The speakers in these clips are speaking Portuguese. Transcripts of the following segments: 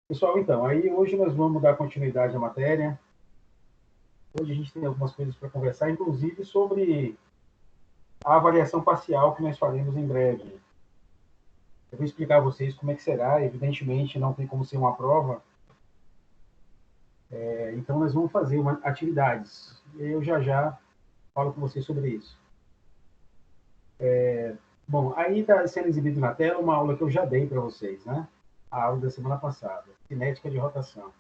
Pessoal, então, aí hoje nós vamos dar continuidade à matéria. Hoje a gente tem algumas coisas para conversar, inclusive sobre a avaliação parcial que nós faremos em breve. Eu vou explicar a vocês como é que será. Evidentemente, não tem como ser uma prova. Então, nós vamos fazer atividades. Eu já falo com vocês sobre isso. Bom, aí está sendo exibido na tela uma aula que eu já dei para vocês, né? A aula da semana passada, cinética de rotação.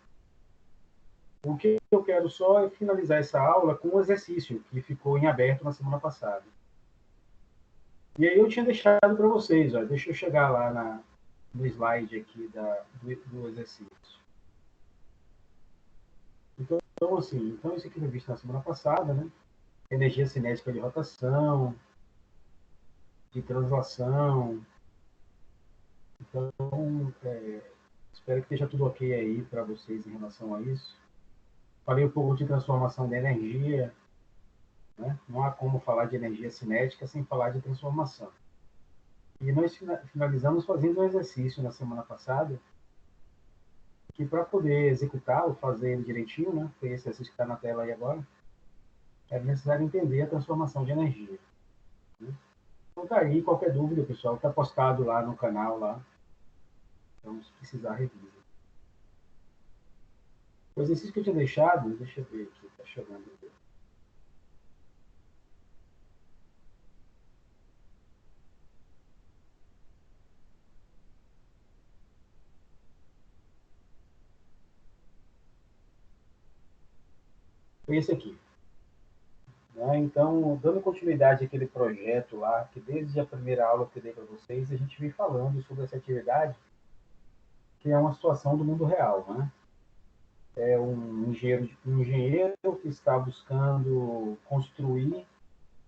O que eu quero só é finalizar essa aula com um exercício que ficou em aberto na semana passada. E aí eu tinha deixado para vocês, ó, deixa eu chegar lá no slide aqui do exercício. Então, assim, isso aqui foi visto na semana passada, né? Energia cinética de rotação, de translação. Então, espero que esteja tudo ok aí para vocês em relação a isso. Falei um pouco de transformação de energia, né? Não há como falar de energia cinética sem falar de transformação. E nós finalizamos fazendo um exercício na semana passada, que para poder executá-lo, fazer ele direitinho, né? Foi esse exercício que está na tela aí agora, é necessário entender a transformação de energia. Né? Então tá aí, qualquer dúvida, pessoal, está postado lá no canal lá. Então, se precisar, revisa. O exercício que eu tinha deixado, deixa eu ver aqui, está chegando. Foi esse aqui. Né? Então, dando continuidade àquele projeto lá, que desde a primeira aula que eu dei para vocês, a gente vem falando sobre essa atividade, que é uma situação do mundo real, né? É um engenheiro que está buscando construir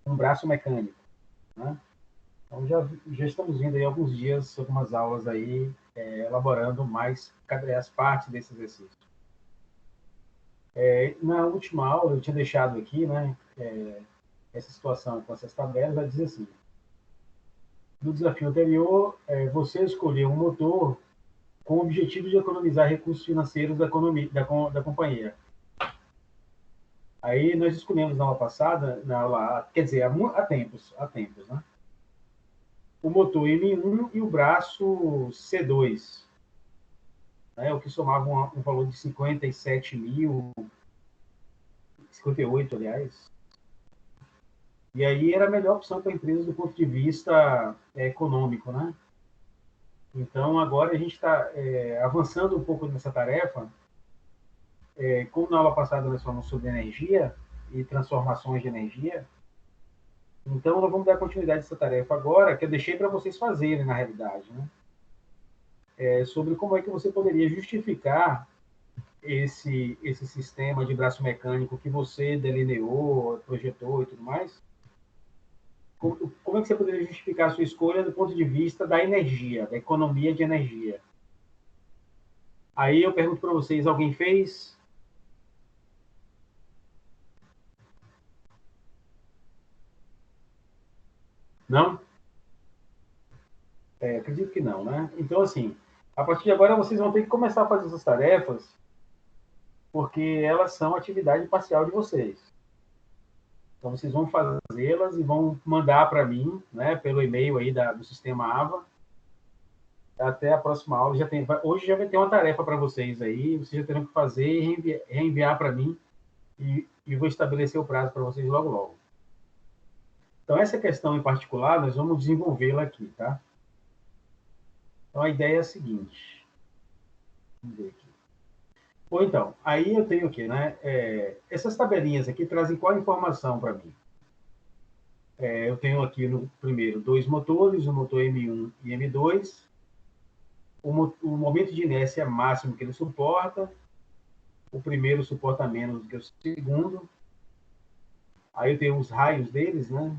um braço mecânico, né? Então já estamos vendo aí alguns dias, algumas aulas aí, elaborando mais as partes desse exercício. Na última aula eu tinha deixado aqui, né, essa situação com essas tabelas, vai dizer assim, no desafio anterior, você escolheu um motor com o objetivo de economizar recursos financeiros da companhia. Aí nós escolhemos na aula passada, quer dizer, há tempos, né? O motor M1 e o braço C2, né? O que somava um valor de 57 mil, 58, aliás. E aí era a melhor opção para a empresa do ponto de vista econômico, né? Então agora a gente está avançando um pouco nessa tarefa. Como na aula passada nós falamos sobre energia e transformações de energia, então, nós vamos dar continuidade a essa tarefa agora, que eu deixei para vocês fazerem, na realidade, né? Sobre como é que você poderia justificar esse sistema de braço mecânico que você delineou, projetou e tudo mais. Como é que você poderia justificar a sua escolha do ponto de vista da energia, da economia de energia? Aí eu pergunto para vocês, alguém fez? Não? Acredito que não, né? Então, assim, a partir de agora vocês vão ter que começar a fazer essas tarefas, porque elas são atividade parcial de vocês. Então, vocês vão fazê-las e vão mandar para mim, né, pelo e-mail aí do sistema AVA. Até a próxima aula. Hoje já vai ter uma tarefa para vocês aí, vocês já terão que fazer e reenviar para mim, e vou estabelecer o prazo para vocês logo, logo. Então, essa questão em particular, nós vamos desenvolvê-la aqui, tá? Então, a ideia é a seguinte. Vamos ver aqui. Ou então, aí eu tenho aqui, né? Essas tabelinhas aqui trazem qual informação para mim? Eu tenho aqui no primeiro dois motores, o motor M1 e M2, o momento de inércia máximo que ele suporta, o primeiro suporta menos do que o segundo, aí eu tenho os raios deles, né?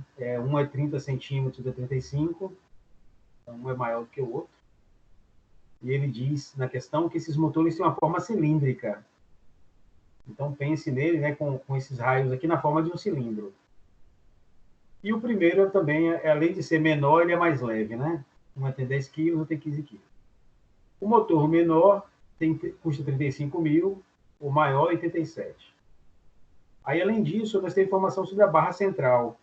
Um é 30 centímetros, é 35, então um é maior do que o outro. E ele diz na questão que esses motores têm uma forma cilíndrica. Então pense nele, né, com esses raios aqui na forma de um cilindro. E o primeiro também, além de ser menor, ele é mais leve, né? Um tem 10 kg, outro tem 15 kg. O motor menor custa 35 mil, o maior 87. Aí, além disso, nós temos informação sobre a barra central.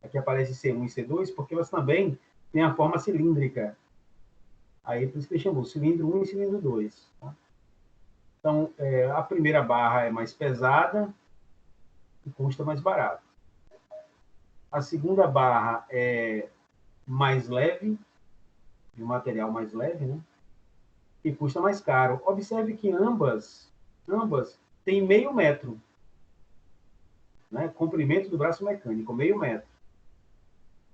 Aqui aparece C1 e C2, porque elas também têm a forma cilíndrica. Aí, por isso que ele chamou cilindro 1 e cilindro 2. Tá? Então, a primeira barra é mais pesada e custa mais barato. A segunda barra é mais leve, de um material mais leve, né? E custa mais caro. Observe que ambas têm meio metro. Né? Comprimento do braço mecânico, meio metro.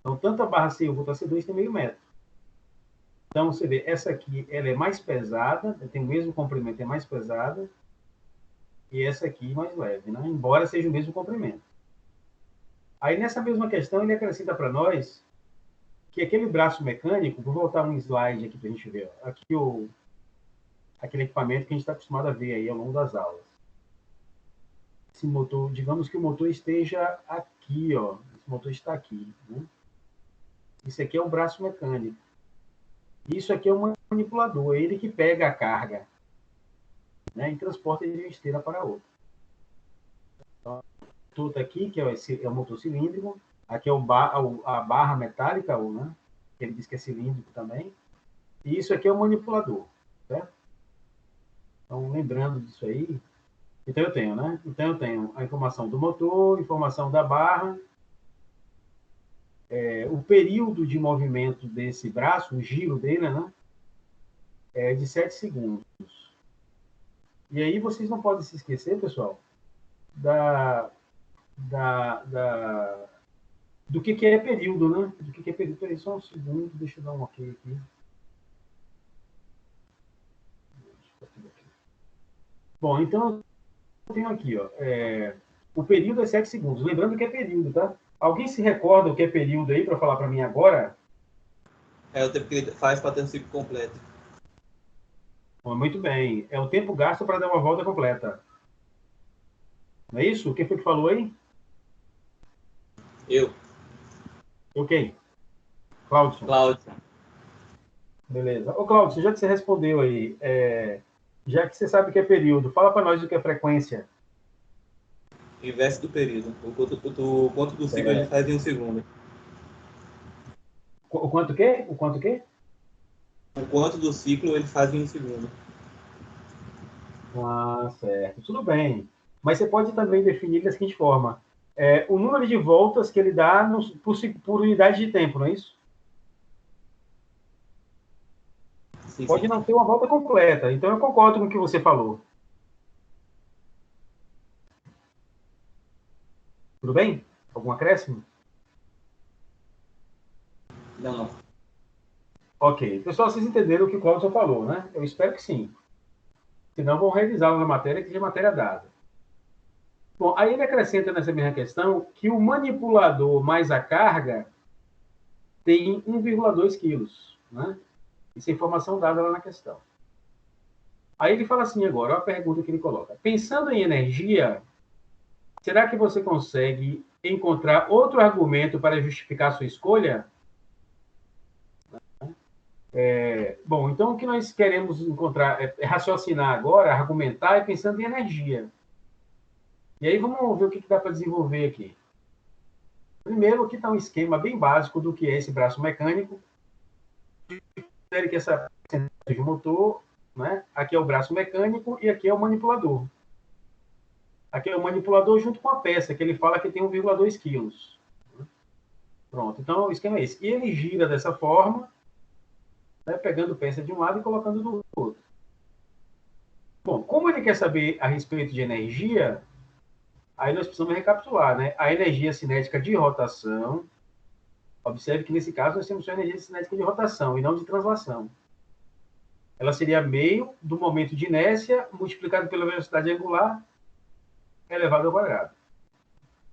Então, tanto a barra C1 quanto a C2 tem meio metro. Então, você vê, essa aqui ela é mais pesada, tem o mesmo comprimento, é mais pesada, e essa aqui mais leve, né? Embora seja o mesmo comprimento. Aí, nessa mesma questão, ele acrescenta para nós que aquele braço mecânico, vou voltar um slide aqui para a gente ver, ó, aqui aquele equipamento que a gente está acostumado a ver aí ao longo das aulas. Esse motor, digamos que o motor esteja aqui, ó, esse motor está aqui, né? Isso aqui é o braço mecânico. Isso aqui é um manipulador, é ele que pega a carga, né, e transporta de uma esteira para outra. Então, tudo aqui, que é o motor cilíndrico, aqui é a barra metálica, né, que ele diz que é cilíndrico também, e isso aqui é o manipulador, certo? Então, lembrando disso aí, então eu tenho, né? Então eu tenho a informação do motor, informação da barra, o período de movimento desse braço, o giro dele, né? É de 7 segundos. E aí vocês não podem se esquecer, pessoal, do que é período, né? Do que é período. Peraí, só um segundo, deixa eu dar um ok aqui. Bom, então eu tenho aqui, ó, o período é 7 segundos. Lembrando que é período, tá? Alguém se recorda o que é período aí para falar para mim agora? É o tempo que ele faz para ter um ciclo completo. Bom, muito bem. É o tempo gasto para dar uma volta completa. Não é isso? Quem foi que falou aí? Eu, Ok. Claudson. Cláudio, Beleza. Ô, Claudson, já que você respondeu aí, já que você sabe o que é período, fala para nós o que é frequência. inverso do período. O quanto do ciclo ele faz em um segundo. O quanto quê? O quanto quê? O quanto do ciclo ele faz em um segundo. Ah, certo. Tudo bem. Mas você pode também definir da seguinte forma: o número de voltas que ele dá por unidade de tempo, não é isso? Sim, Pode sim. não ter uma volta completa. Então, eu concordo com o que você falou. Tudo bem? Algum acréscimo? Não, não. Ok. Pessoal, vocês entenderam o que o Claudio falou, né? Eu espero que sim. Senão, vão revisar uma matéria que já é matéria dada. Bom, aí ele acrescenta nessa mesma questão que o manipulador mais a carga tem 1,2 quilos, né? Isso é informação dada lá na questão. Aí ele fala assim agora, olha a pergunta que ele coloca. Pensando em energia, será que você consegue encontrar outro argumento para justificar sua escolha? Bom, então o que nós queremos encontrar, raciocinar agora, argumentar, é pensando em energia. E aí vamos ver o que dá para desenvolver aqui. Primeiro, aqui está um esquema bem básico do que é esse braço mecânico. Que essa de motor, né? Aqui é o braço mecânico e aqui é o manipulador. Aqui é o manipulador junto com a peça, que ele fala que tem 1,2 quilos. Pronto, então o esquema é esse. E ele gira dessa forma, né, pegando peça de um lado e colocando do outro. Bom, como ele quer saber a respeito de energia, aí nós precisamos recapitular, né? A energia cinética de rotação. Observe que nesse caso nós temos só energia cinética de rotação e não de translação. Ela seria meio do momento de inércia multiplicado pela velocidade angular elevado ao quadrado.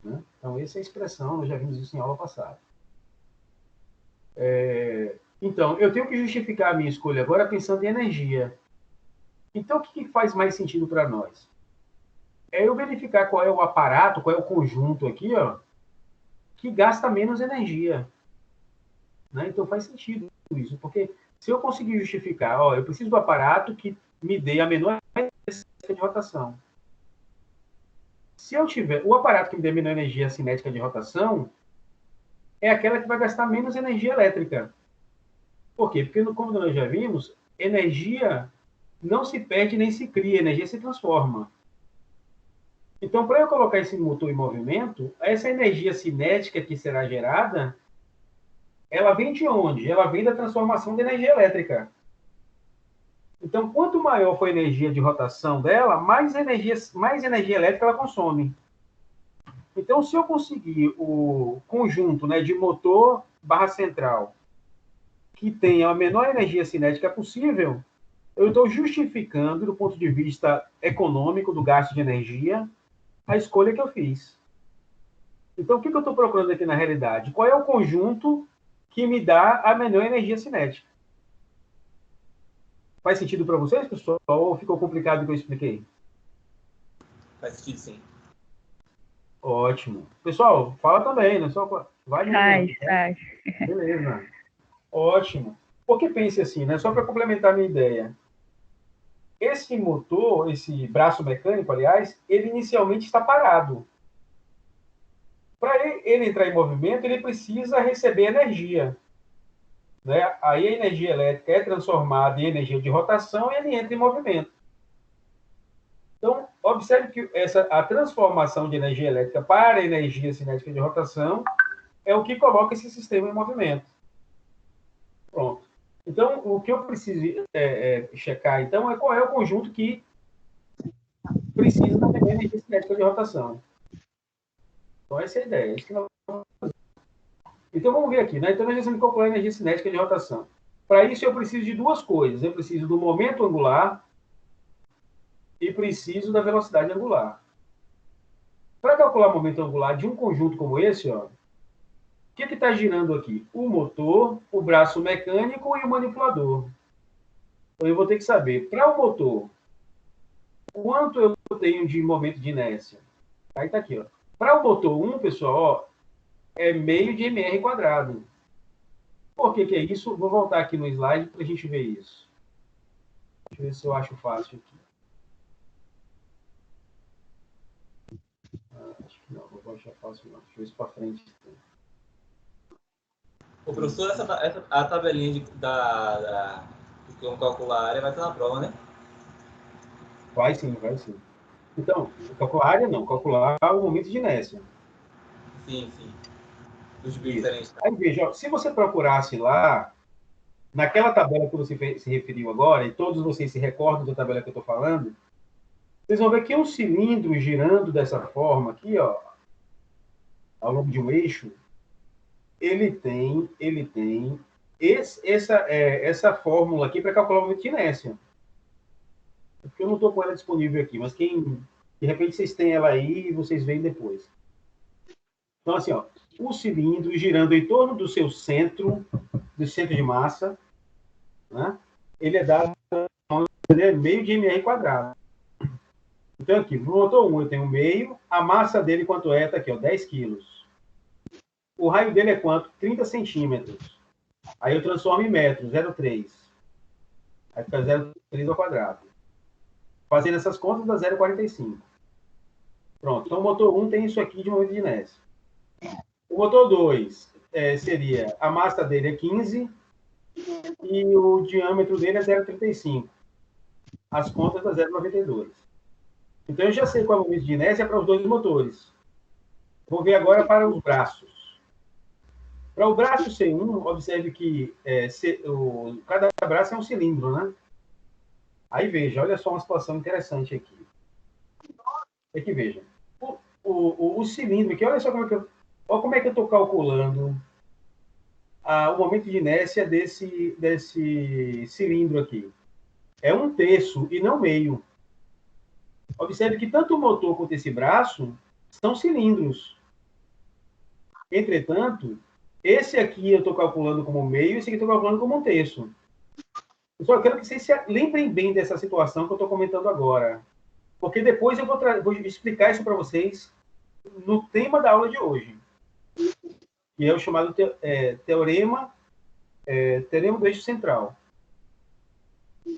Né? Então, essa é a expressão, nós já vimos isso em aula passada. Então, eu tenho que justificar a minha escolha agora pensando em energia. Então, o que faz mais sentido para nós? É eu verificar qual é o aparato, qual é o conjunto aqui, ó, que gasta menos energia. Né? Então, faz sentido isso, porque se eu conseguir justificar, ó, eu preciso do aparato que me dê a menor energia de rotação. Se eu tiver o aparato que me dê a menor energia cinética de rotação, é aquela que vai gastar menos energia elétrica. Por quê? Porque, como nós já vimos, energia não se perde nem se cria, energia se transforma. Então, para eu colocar esse motor em movimento, essa energia cinética que será gerada, ela vem de onde? Ela vem da transformação de energia elétrica. Então, quanto maior for a energia de rotação dela, mais energia elétrica ela consome. Então, se eu conseguir o conjunto, né, de motor barra central que tenha a menor energia cinética possível, eu estou justificando, do ponto de vista econômico, do gasto de energia, a escolha que eu fiz. Então, o que eu estou procurando aqui na realidade? Qual é o conjunto que me dá a menor energia cinética? Faz sentido para vocês, pessoal? Ou ficou complicado o que eu expliquei? Faz sentido, sim. Ótimo. Pessoal, fala também, não é só... Vai, Faz. Beleza. Ótimo. Porque pense assim, né? Só para complementar a minha ideia. Esse motor, esse braço mecânico, aliás, ele inicialmente está parado. Para ele entrar em movimento, ele precisa receber energia. Né? Aí a energia elétrica é transformada em energia de rotação e ele entra em movimento. Então, observe que a transformação de energia elétrica para energia cinética de rotação é o que coloca esse sistema em movimento. Pronto. Então, o que eu preciso checar, então, é qual é o conjunto que precisa da energia cinética de rotação. Então, essa é a ideia. É isso que nós vamos fazer. Então, vamos ver aqui. Né? Então, nós vamos calcular a energia cinética de rotação. Para isso, eu preciso de duas coisas. Eu preciso do momento angular e preciso da velocidade angular. Para calcular o momento angular de um conjunto como esse, ó, o que está girando aqui? O motor, o braço mecânico e o manipulador. Então, eu vou ter que saber, para o motor, quanto eu tenho de momento de inércia. Aí está aqui. Para o motor 1, pessoal, ó, é meio de mr quadrado. Por que é isso? Vou voltar aqui no slide para a gente ver isso. Deixa eu ver se eu acho fácil aqui. Acho que não, vou achar fácil não. Deixa eu ver isso para frente. O professor, a tabelinha de como calcular a área vai estar na prova, né? Vai sim, vai sim. Então, calcular a área não, calcular o momento de inércia. Sim. Dos bits diferentes. Aí veja, se você procurasse lá, naquela tabela que você se referiu agora, e todos vocês se recordam da tabela que eu estou falando, vocês vão ver que um cilindro girando dessa forma aqui, ó, ao longo de um eixo, ele tem essa fórmula aqui para calcular o momento de inércia. Porque eu não estou com ela disponível aqui, mas de repente vocês têm ela aí e vocês veem depois. Então, assim, ó, o cilindro girando em torno do seu centro de massa, né? Ele é dado meio de mr quadrado. Então, aqui, no motor 1 eu tenho meio, a massa dele quanto é? Está aqui, ó, 10 quilos. O raio dele é quanto? 30 centímetros. Aí eu transformo em metros, 0,3. Aí fica 0,3 ao quadrado. Fazendo essas contas, dá 0,45. Pronto. Então, o motor 1 tem isso aqui de momento de inércia. O motor 2 seria, a massa dele é 15 e o diâmetro dele é 0,35. As contas dá 0,92. Então, eu já sei qual é o momento de inércia para os dois motores. Vou ver agora para os braços. Para o braço C1, observe que cada braço é um cilindro, né? Aí veja, olha só uma situação interessante aqui. É que veja, o cilindro aqui, olha só como é que eu estou calculando o momento de inércia desse cilindro aqui. É 1/3 e não meio. Observe que tanto o motor quanto esse braço são cilindros. Entretanto, esse aqui eu estou calculando como meio, esse aqui eu estou calculando como 1/3. Eu só quero que vocês se lembrem bem dessa situação que eu estou comentando agora. Porque depois eu vou explicar isso para vocês no tema da aula de hoje. Que é o chamado teorema do eixo central.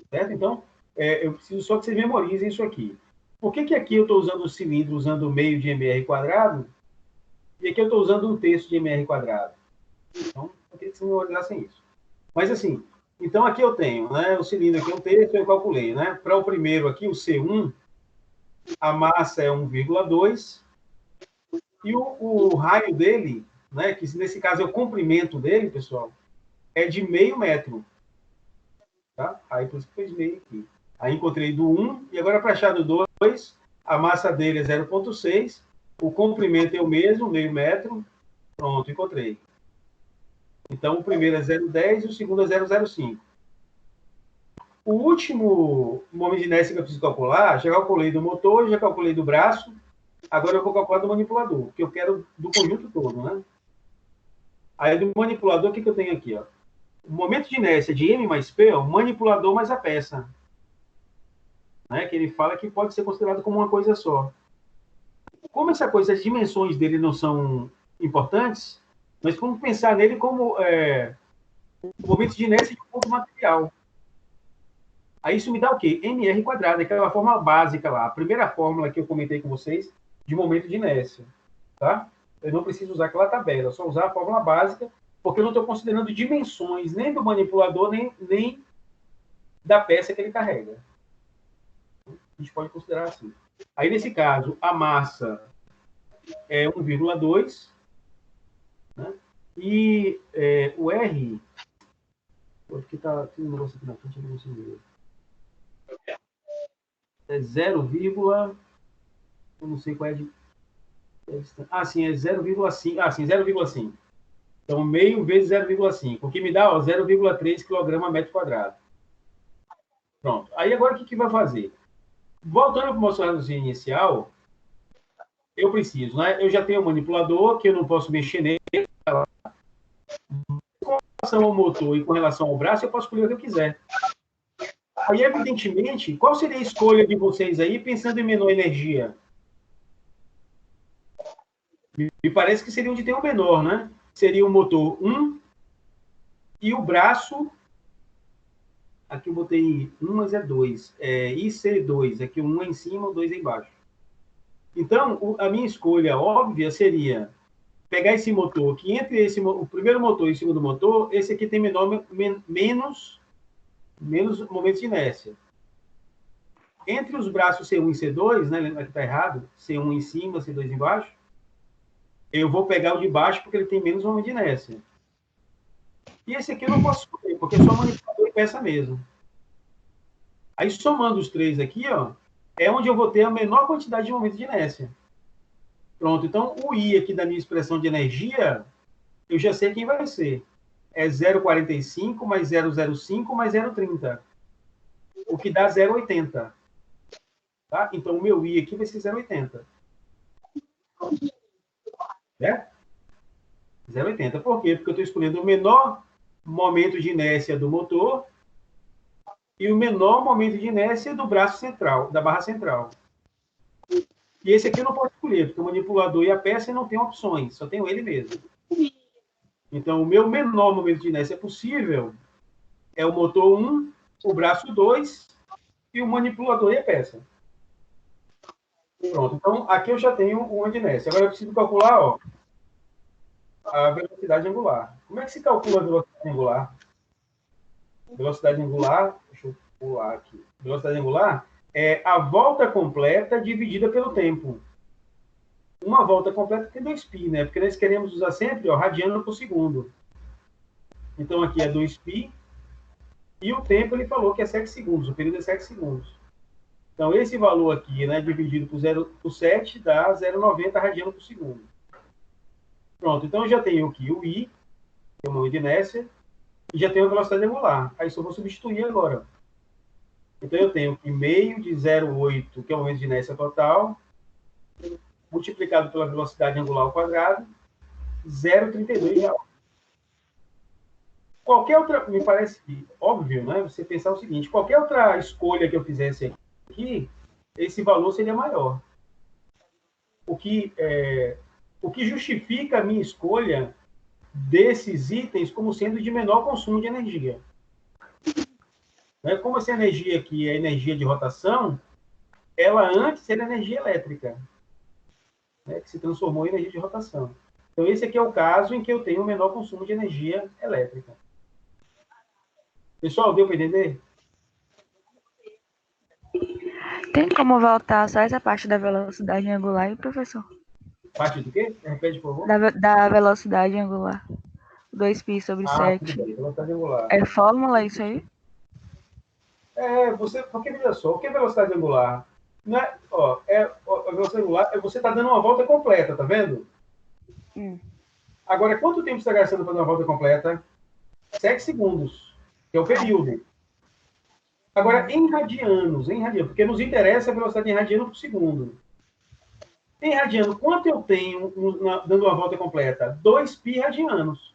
Certo? Então, eu preciso só que vocês memorizem isso aqui. Por que aqui eu estou usando o cilindro, usando meio de mr quadrado, e aqui eu estou usando 1/3 de mr quadrado? Então, eu queria que vocês memorizassem isso. Mas, assim, então aqui eu tenho, né, o cilindro aqui é 1/3, eu calculei, né? Para o primeiro aqui, o C1, a massa é 1,2, e o raio dele, né, que nesse caso é o comprimento dele, pessoal, é de meio metro. Tá? Aí por isso que fez meio aqui. Aí encontrei do 1, e agora para achar do 2, a massa dele é 0,6, o comprimento é o mesmo, meio metro. Pronto, encontrei. Então o primeiro é 0,10 e o segundo é 0,05. O último momento de inércia que eu preciso calcular, já calculei do motor, já calculei do braço, agora eu vou calcular do manipulador, que eu quero do conjunto todo, né? Aí do manipulador, o que eu tenho aqui? Ó? O momento de inércia de M mais P, ó, o manipulador mais a peça. Né? Que ele fala que pode ser considerado como uma coisa só. Como essa coisa, as dimensões dele não são importantes, mas vamos pensar nele como o momento de inércia de um ponto material. Aí isso me dá o quê? mr quadrado, aquela fórmula básica lá, a primeira fórmula que eu comentei com vocês de momento de inércia. Tá? Eu não preciso usar aquela tabela, só usar a fórmula básica, porque eu não estou considerando dimensões nem do manipulador, nem da peça que ele carrega. A gente pode considerar assim. Aí, nesse caso, a massa é 1,2, né? E o R... Porque tem um negócio aqui na frente, eu não consigo ver. É 0, eu não sei qual é a sim, é 0,5. Ah, sim, 0,5. Então, meio vezes 0,5, o que me dá 0,3 kg metro quadrado. Pronto. Aí, agora, o que vai fazer? Voltando para o nosso raciocínio inicial, eu preciso, né? Eu já tenho um manipulador, que eu não posso mexer nele. Com relação ao motor e com relação ao braço, eu posso escolher o que eu quiser. Aí, evidentemente, qual seria a escolha de vocês aí, pensando em menor energia? Me parece que seria onde tem o menor, né? Seria o motor 1 e o braço... Aqui eu botei 1, mas é 2. É IC2. Aqui o 1 é em cima, o 2 é embaixo. Então, a minha escolha óbvia seria pegar esse motor, que entre o primeiro motor e o segundo motor, esse aqui tem menos momento de inércia. Entre os braços C1 e C2, né, lembra que está errado, C1 em cima, C2 embaixo, eu vou pegar o de baixo porque ele tem menos momento de inércia. E esse aqui eu não posso escolher, porque é só manipulador e peça mesmo. Aí, somando os três aqui, ó, é onde eu vou ter a menor quantidade de momento de inércia. Pronto, então o I aqui da minha expressão de energia, eu já sei quem vai ser. É 0,45 mais 0,05 mais 0,30. O que dá 0,80. Tá? Então o meu I aqui vai ser 0,80. Né? 0,80. Por quê? Porque eu estou escolhendo o menor momento de inércia do motor e o menor momento de inércia do braço central, da barra central. E esse aqui eu não posso escolher, porque o manipulador e a peça não tem opções, só tenho ele mesmo. Então, o meu menor momento de inércia possível é o motor 1, o braço 2 e o manipulador e a peça. Pronto. Então, aqui eu já tenho uma de inércia. Agora eu preciso calcular, ó, a velocidade angular. Como é que se calcula a velocidade angular? Velocidade angular, deixa eu pular aqui. Velocidade angular é a volta completa dividida pelo tempo. Uma volta completa tem 2π, né? Porque nós queremos usar sempre, ó, radiano por segundo. Então, aqui é 2π. E o tempo, ele falou que é 7 segundos. O período é 7 segundos. Então, esse valor aqui, né, dividido por 7, dá 0,90 radiano por segundo. Pronto. Então, eu já tenho aqui o I, que é o momento de inércia, e já tenho a velocidade angular. Aí só vou substituir agora. Então, eu tenho que meio de 0,8, que é o momento de inércia total, multiplicado pela velocidade angular ao quadrado, 0,32 real. Qualquer outra, me parece óbvio, né? Você pensar o seguinte, qualquer outra escolha que eu fizesse aqui, esse valor seria maior. O que justifica a minha escolha desses itens como sendo de menor consumo de energia. Né? Como essa energia aqui é energia de rotação, ela antes era energia elétrica, né? Que se transformou em energia de rotação. Então, esse aqui é o caso em que eu tenho o menor consumo de energia elétrica. Pessoal, deu para entender? Tem como voltar só essa parte da velocidade angular, professor? Parte do quê? Repete, por favor. Da velocidade angular. 2π sobre Tudo 7. bem. Velocidade angular. É fórmula isso aí? Porque veja só, o que é velocidade angular? Não é, a velocidade angular é você está dando uma volta completa, tá vendo? Agora, quanto tempo você está gastando para dar uma volta completa? 7 segundos, que é o período. Agora, em radianos, porque nos interessa a velocidade em radiano por segundo. Em radiano, quanto eu tenho dando uma volta completa? 2π radianos.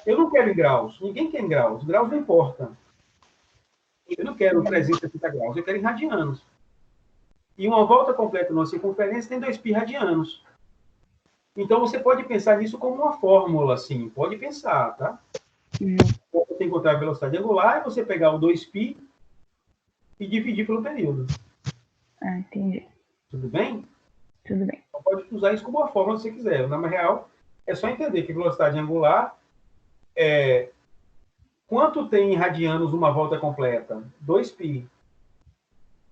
Eu não quero em graus. Ninguém quer em graus. Graus não importa. Eu não quero 360 graus. Eu quero em radianos. E uma volta completa numa circunferência tem 2π radianos. Então, você pode pensar nisso como uma fórmula, assim. Pode pensar, tá? Você tem que encontrar a velocidade angular e você pegar o 2π e dividir pelo período. Entendi. Tudo bem? Tudo bem. Então, pode usar isso como uma fórmula se você quiser. Na real, é só entender que velocidade angular é quanto tem em radianos uma volta completa? 2π.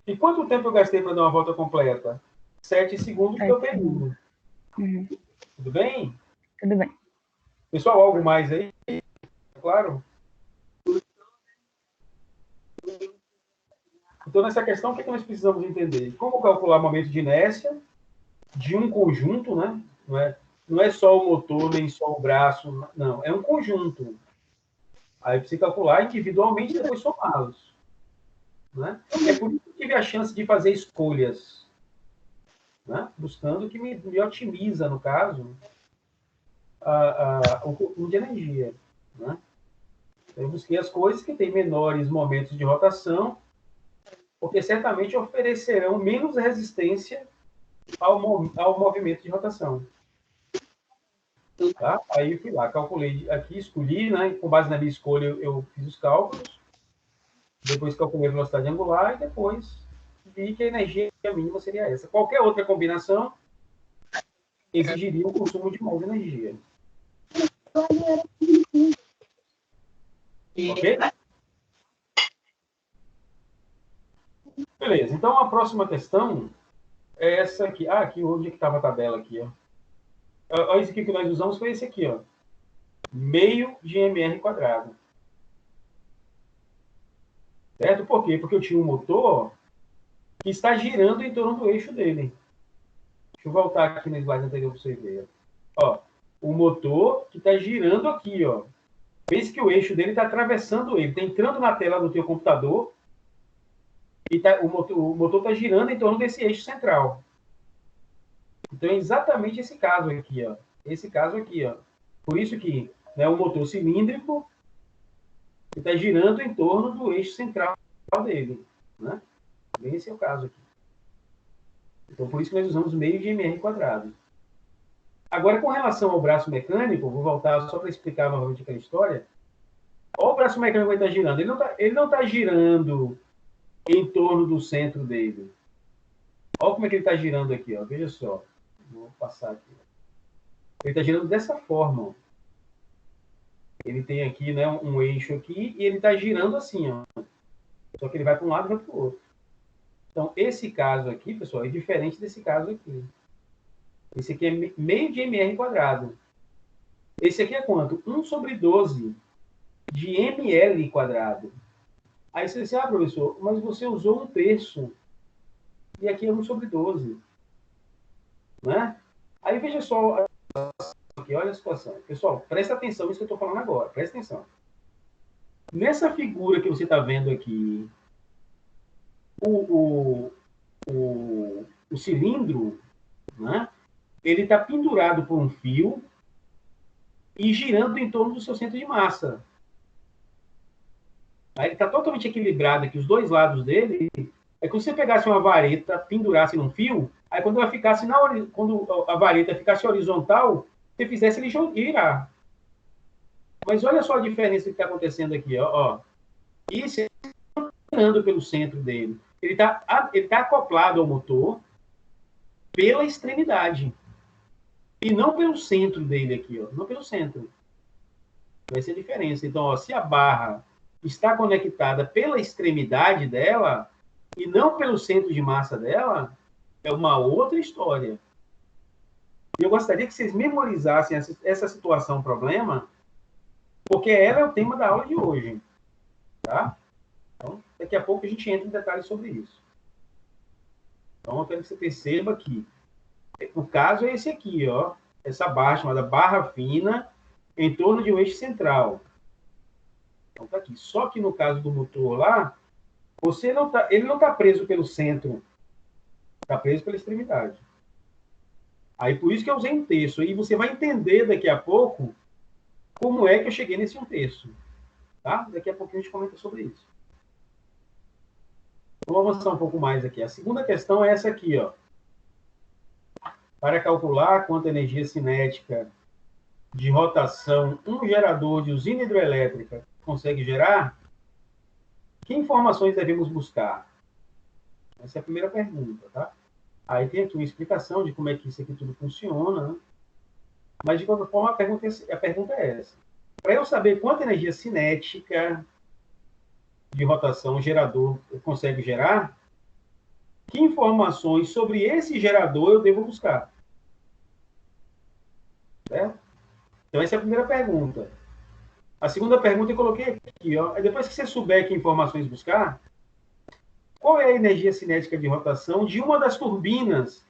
E quanto tempo eu gastei para dar uma volta completa? 7 segundos, que é o período. Tudo bem? Tudo bem. Pessoal, algo mais aí? Claro? Então, nessa questão, o que nós precisamos entender? Como calcular o momento de inércia de um conjunto, né? Não é só o motor, nem só o braço, não. É um conjunto. Aí precisa calcular individualmente e depois somá-los. Né? É por isso que eu tive a chance de fazer escolhas, né? Buscando o que me otimiza, no caso, o consumo de energia. Né? Eu busquei as coisas que têm menores momentos de rotação, porque certamente oferecerão menos resistência ao movimento de rotação. Tá? Aí eu fui lá, calculei aqui, escolhi, né? Com base na minha escolha, eu fiz os cálculos, depois calculei a velocidade angular e depois vi que a energia mínima seria essa. Qualquer outra combinação exigiria um consumo de mais energia. Ok? Beleza, então a próxima questão é essa aqui. Aqui, onde que estava a tabela aqui, ó. Olha, isso aqui que nós usamos foi esse aqui, ó. Meio de mr quadrado. Certo? Por quê? Porque eu tinha um motor que está girando em torno do eixo dele. Deixa eu voltar aqui no slide anterior para você ver. Ó, o motor que está girando aqui, ó. Pense que o eixo dele está atravessando ele, está entrando na tela do teu computador e o motor está girando em torno desse eixo central. Então, é exatamente esse caso aqui, ó. Esse caso aqui, ó. Por isso que, né, o motor cilíndrico está girando em torno do eixo central dele, né? Esse é o caso aqui. Então, por isso que nós usamos meio de mr quadrado. Agora, com relação ao braço mecânico, vou voltar só para explicar novamente aquela história. Olha o braço mecânico que está girando. Ele não tá girando em torno do centro dele. Olha como é que ele está girando aqui, ó. Veja só. Vou passar aqui. Ele está girando dessa forma, ó. Ele tem aqui, né, um eixo aqui e ele está girando assim, ó. Só que ele vai para um lado e vai para o outro. Então, esse caso aqui, pessoal, é diferente desse caso aqui. Esse aqui é meio de mr quadrado. Esse aqui é quanto? 1 sobre 12 de ml quadrado. Aí você diz, professor, mas você usou 1/3. E aqui é 1 sobre 12. Né? Aí veja só, aqui, olha a situação. Pessoal, presta atenção nisso que eu estou falando agora. Presta atenção. Nessa figura que você está vendo aqui, o cilindro, né? Ele está pendurado por um fio e girando em torno do seu centro de massa. Aí ele está totalmente equilibrado aqui, os dois lados dele. É como se você pegasse uma vareta, pendurasse num fio, aí quando ela ficasse quando a vareta ficasse horizontal, você fizesse ele girar. Mas olha só a diferença que está acontecendo aqui, ó. Isso é um ando pelo centro dele. Ele tá acoplado ao motor pela extremidade. E não pelo centro dele aqui, ó. Não pelo centro. Vai ser a diferença. Então, ó, se a barra está conectada pela extremidade dela e não pelo centro de massa dela, é uma outra história. E eu gostaria que vocês memorizassem essa situação, problema, porque ela é o tema da aula de hoje. Tá? Então, daqui a pouco a gente entra em detalhes sobre isso. Então, eu quero que você perceba que o caso é esse aqui, ó. Essa barra chamada barra fina em torno de um eixo central. Então, tá aqui. Só que no caso do motor lá, ele não está preso pelo centro, está preso pela extremidade. Aí, por isso que eu usei um terço. E você vai entender daqui a pouco como é que eu cheguei nesse um terço. Tá? Daqui a pouquinho a gente comenta sobre isso. Vamos avançar um pouco mais aqui. A segunda questão é essa aqui, ó. Para calcular quanta energia cinética de rotação um gerador de usina hidrelétrica consegue gerar, que informações devemos buscar? Essa é a primeira pergunta, tá? Aí tem aqui uma explicação de como é que isso aqui tudo funciona, né? Mas, de qualquer forma, a pergunta é essa. Para eu saber quanta energia cinética de rotação o gerador consegue gerar, que informações sobre esse gerador eu devo buscar? Certo? Então, essa é a primeira pergunta. A segunda pergunta eu coloquei aqui, ó. Depois que você souber que informações buscar, qual é a energia cinética de rotação de uma das turbinas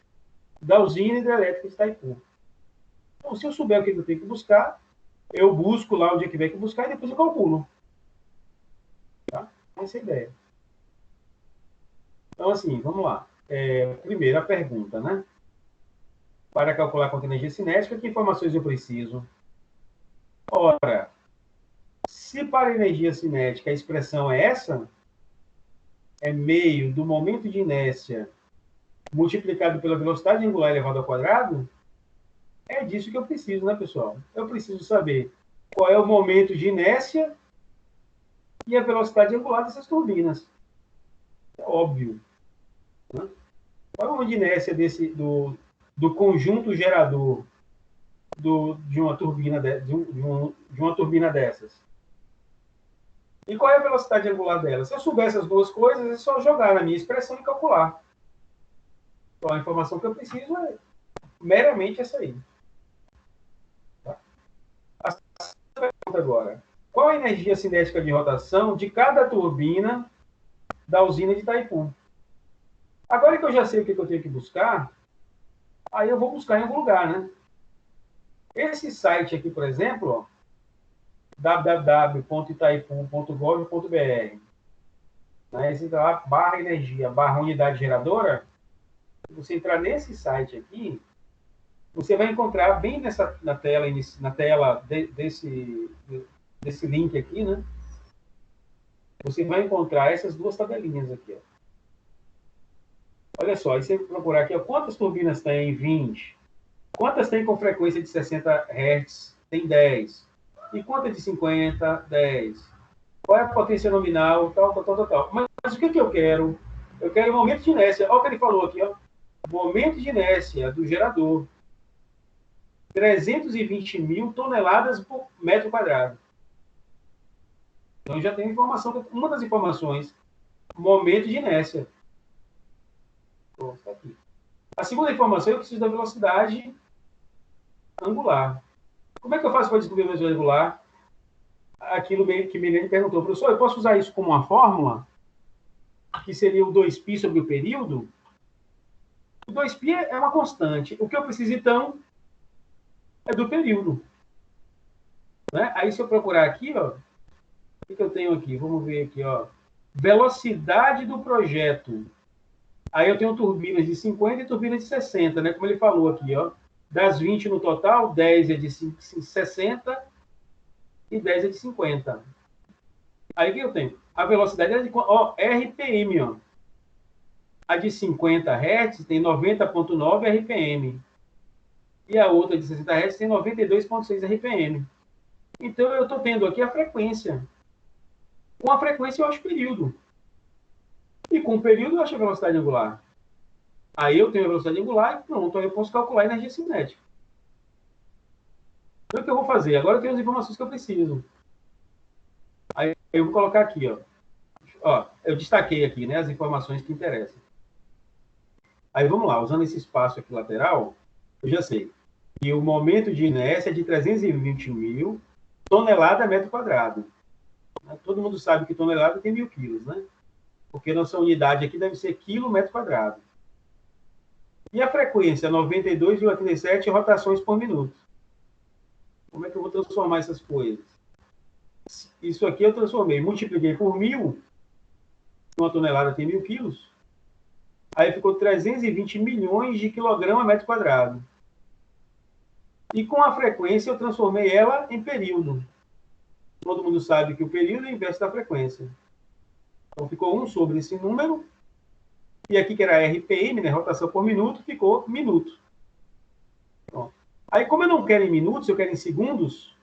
da usina hidrelétrica de Itaipu? Então, se eu souber o que eu tenho que buscar, eu busco lá onde é que tiver que buscar e depois eu calculo. Tá? Essa é a ideia. Então, assim, vamos lá. Primeira pergunta, né? Para calcular quanta energia cinética, que informações eu preciso? Ora, se para energia cinética a expressão é essa, é meio do momento de inércia multiplicado pela velocidade angular elevado ao quadrado, é disso que eu preciso, né, pessoal? Eu preciso saber qual é o momento de inércia e a velocidade angular dessas turbinas. É óbvio. Né? Qual é o momento de inércia do conjunto gerador de uma turbina de uma turbina dessas? E qual é a velocidade angular dela? Se eu souber essas duas coisas, é só jogar na minha expressão e calcular. Então, a informação que eu preciso é meramente essa aí. Tá? A segunda pergunta agora. Qual a energia cinética de rotação de cada turbina da usina de Itaipu? Agora que eu já sei o que eu tenho que buscar, aí eu vou buscar em algum lugar, né? Esse site aqui, por exemplo, ó, www.itaipu.gov.br, né? Esse lá, barra energia, barra unidade geradora. Se você entrar nesse site aqui, você vai encontrar bem na tela desse link aqui, né? Você vai encontrar essas duas tabelinhas aqui, ó. Olha só, aí você procurar aqui, ó, quantas turbinas tem? 20. Quantas tem com frequência de 60 Hz? Tem 10. E quantas de 50? 10. Qual é a potência nominal? Tal. Mas o que eu quero? Eu quero o momento de inércia. Olha o que ele falou aqui, ó. Momento de inércia do gerador. 320 mil toneladas por metro quadrado. Então, já tem informação. Uma das informações, momento de inércia. Pronto, tá aqui. A segunda informação, eu preciso da velocidade angular. Como é que eu faço para descobrir a velocidade angular? Aquilo que Milene perguntou, professor, eu posso usar isso como uma fórmula? Que seria o 2π sobre o período? O 2π é uma constante. O que eu preciso, então, é do período. Né? Aí, se eu procurar aqui, ó, o que eu tenho aqui? Vamos ver aqui, ó. Velocidade do projeto. Aí eu tenho turbinas de 50 e turbinas de 60, né? Como ele falou aqui, ó. Das 20 no total, 10 é de 60 e 10 é de 50. Aí o que eu tenho? A velocidade é de RPM, ó. A de 50 Hz tem 90,9 RPM. E a outra de 60 Hz tem 92,6 RPM. Então, eu estou tendo aqui a frequência. Com a frequência, eu acho período. E com o período eu acho a velocidade angular. Aí eu tenho a velocidade angular e pronto, aí eu posso calcular a energia cinética. Então o que eu vou fazer? Agora eu tenho as informações que eu preciso. Aí eu vou colocar aqui, ó, eu destaquei aqui, né, as informações que interessam. Aí vamos lá, usando esse espaço aqui lateral, eu já sei que o momento de inércia é de 320 mil toneladas metro quadrado. Todo mundo sabe que tonelada tem 1.000 quilos, né? Porque nossa unidade aqui deve ser quilo metro quadrado. E a frequência, 92,37 rotações por minuto. Como é que eu vou transformar essas coisas? Isso aqui eu transformei, multipliquei por 1.000, uma tonelada tem 1.000 quilos, aí ficou 320 milhões de quilogramas metro quadrado. E com a frequência eu transformei ela em período. Todo mundo sabe que o período é o inverso da frequência. Então ficou 1 sobre esse número, e aqui que era RPM, né, rotação por minuto, ficou minuto. Pronto. Aí como eu não quero em minutos, eu quero em segundos,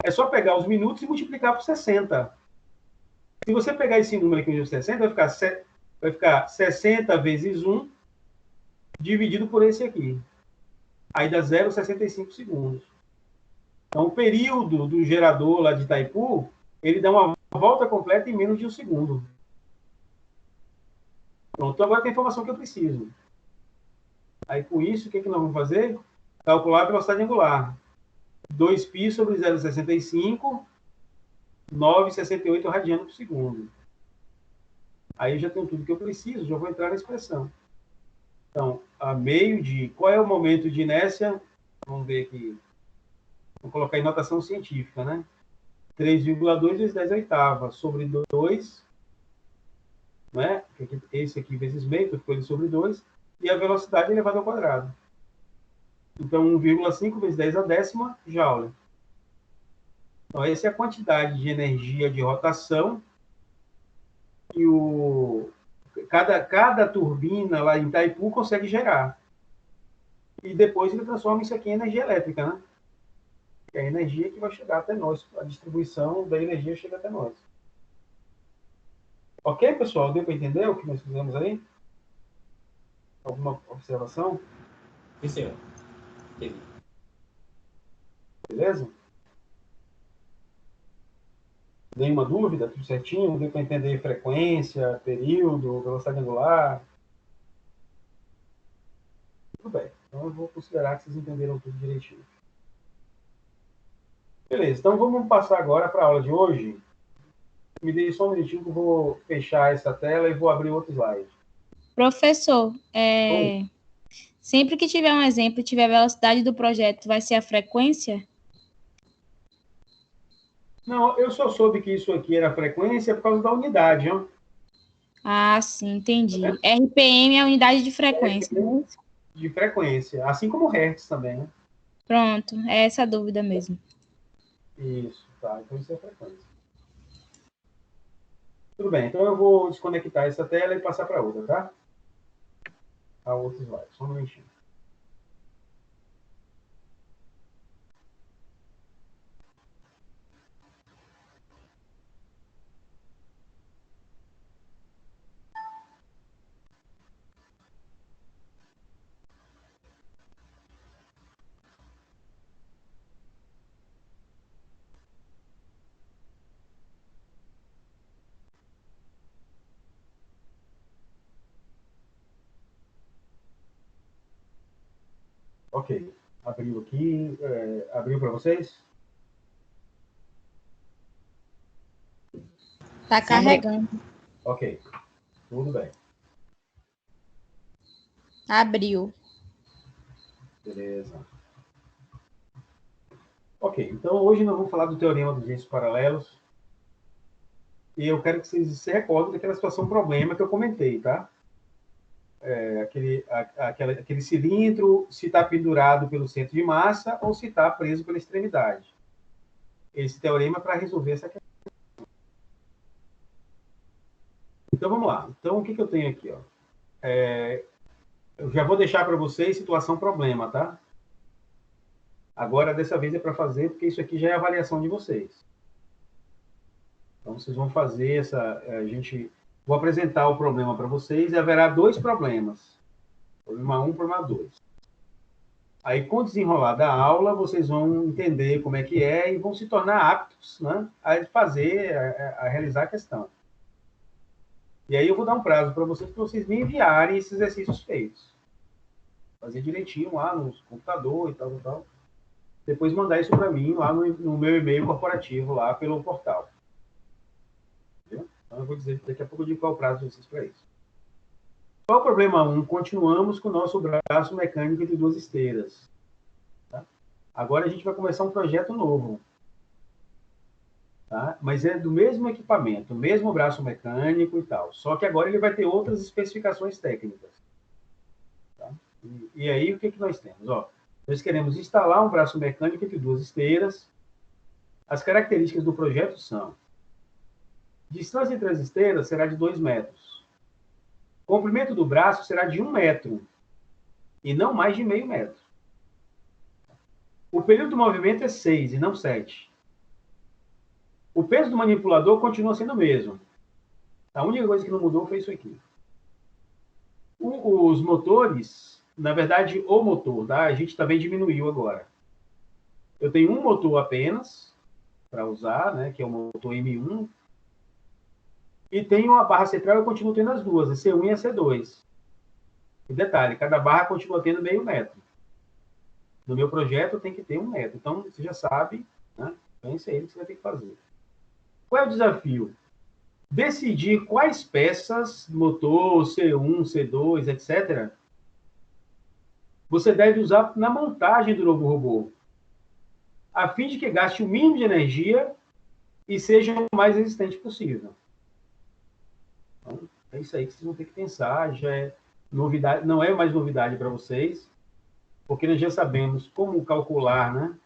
é só pegar os minutos e multiplicar por 60. Se você pegar esse número aqui de 60, vai ficar 60 vezes 1 dividido por esse aqui. Aí dá 0,65 segundos. Então, o período do gerador lá de Itaipu, ele dá uma volta completa em menos de 1 segundo. Pronto, agora tem a informação que eu preciso. Aí, com isso, o que nós vamos fazer? Calcular a velocidade angular. 2π sobre 0,65, 9,68 radianos por segundo. Aí eu já tenho tudo que eu preciso, já vou entrar na expressão. Então, a meio de... Qual é o momento de inércia? Vamos ver aqui. Vou colocar em notação científica, né? 3,2 vezes 10 oitavas sobre 2, né? Esse aqui vezes meio, que ficou ele sobre 2, e a velocidade elevada ao quadrado. Então, 1,5 vezes 10 a décima joule. Então, essa é a quantidade de energia de rotação que cada turbina lá em Itaipu consegue gerar. E depois ele transforma isso aqui em energia elétrica, né? É a energia que vai chegar até nós. A distribuição da energia chega até nós. Ok, pessoal? Deu para entender o que nós fizemos aí? Alguma observação? Sim, senhor. Beleza? Nenhuma dúvida? Tudo certinho? Deu para entender frequência, período, velocidade angular? Tudo bem. Então eu vou considerar que vocês entenderam tudo direitinho. Beleza, então vamos passar agora para a aula de hoje. Me dê só um minutinho que eu vou fechar essa tela e vou abrir outro slide. Professor, sempre que tiver um exemplo, tiver a velocidade do projeto, vai ser a frequência? Não, eu só soube que isso aqui era frequência por causa da unidade, ó. Ah, sim, entendi. RPM é a unidade de frequência, né? De frequência, assim como Hertz também, né? Pronto, é essa a dúvida mesmo. Isso, tá. Então isso é frequência. Tudo bem, então eu vou desconectar essa tela e passar para outra, tá? A outro slide, só um momentinho. Ok, abriu aqui, abriu para vocês? Tá carregando. Ok, tudo bem. Abriu. Beleza. Ok, então hoje nós vamos falar do teorema dos eixos paralelos. E eu quero que vocês se recordem daquela situação problema que eu comentei, tá? Aquele cilindro, se está pendurado pelo centro de massa ou se está preso pela extremidade. Esse teorema é para resolver essa questão. Então, vamos lá. Então, o que eu tenho aqui? Ó? Eu já vou deixar para vocês situação problema, tá? Agora, dessa vez é para fazer, porque isso aqui já é a avaliação de vocês. Então, vocês vão fazer essa... A gente Vou apresentar o problema para vocês e haverá dois problemas. Problema 1, problema 2. Aí, com o desenrolar da aula, vocês vão entender como é que é e vão se tornar aptos, né, a fazer, a realizar a questão. E aí eu vou dar um prazo para vocês me enviarem esses exercícios feitos. Fazer direitinho lá no computador e tal. Depois mandar isso para mim lá no meu e-mail corporativo, lá pelo portal. Entendeu? Então eu vou dizer, daqui a pouco eu digo qual é o prazo de vocês para isso. Qual é o problema 1? Continuamos com o nosso braço mecânico entre duas esteiras. Tá? Agora a gente vai começar um projeto novo. Tá? Mas é do mesmo equipamento, mesmo braço mecânico e tal. Só que agora ele vai ter outras especificações técnicas. Tá? E aí, o que nós temos? Ó, nós queremos instalar um braço mecânico entre duas esteiras. As características do projeto são: distância entre as esteiras será de 2 metros. Comprimento do braço será de 1 metro. E não mais de meio metro. O período do movimento é 6 e não 7. O peso do manipulador continua sendo o mesmo. A única coisa que não mudou foi isso aqui. Os motores, na verdade, o motor, tá? A gente também diminuiu agora. Eu tenho um motor apenas para usar, né, que é o motor M1. E tenho a barra central, eu continuo tendo as duas, a C1 e a C2. E detalhe, cada barra continua tendo meio metro. No meu projeto tem que ter 1 metro. Então, você já sabe, né? Pense aí o que você vai ter que fazer. Qual é o desafio? Decidir quais peças, motor, C1, C2, etc., você deve usar na montagem do novo robô, a fim de que gaste o mínimo de energia e seja o mais resistente possível. Então, é isso aí que vocês vão ter que pensar. Já é novidade, não é mais novidade para vocês, porque nós já sabemos como calcular, né,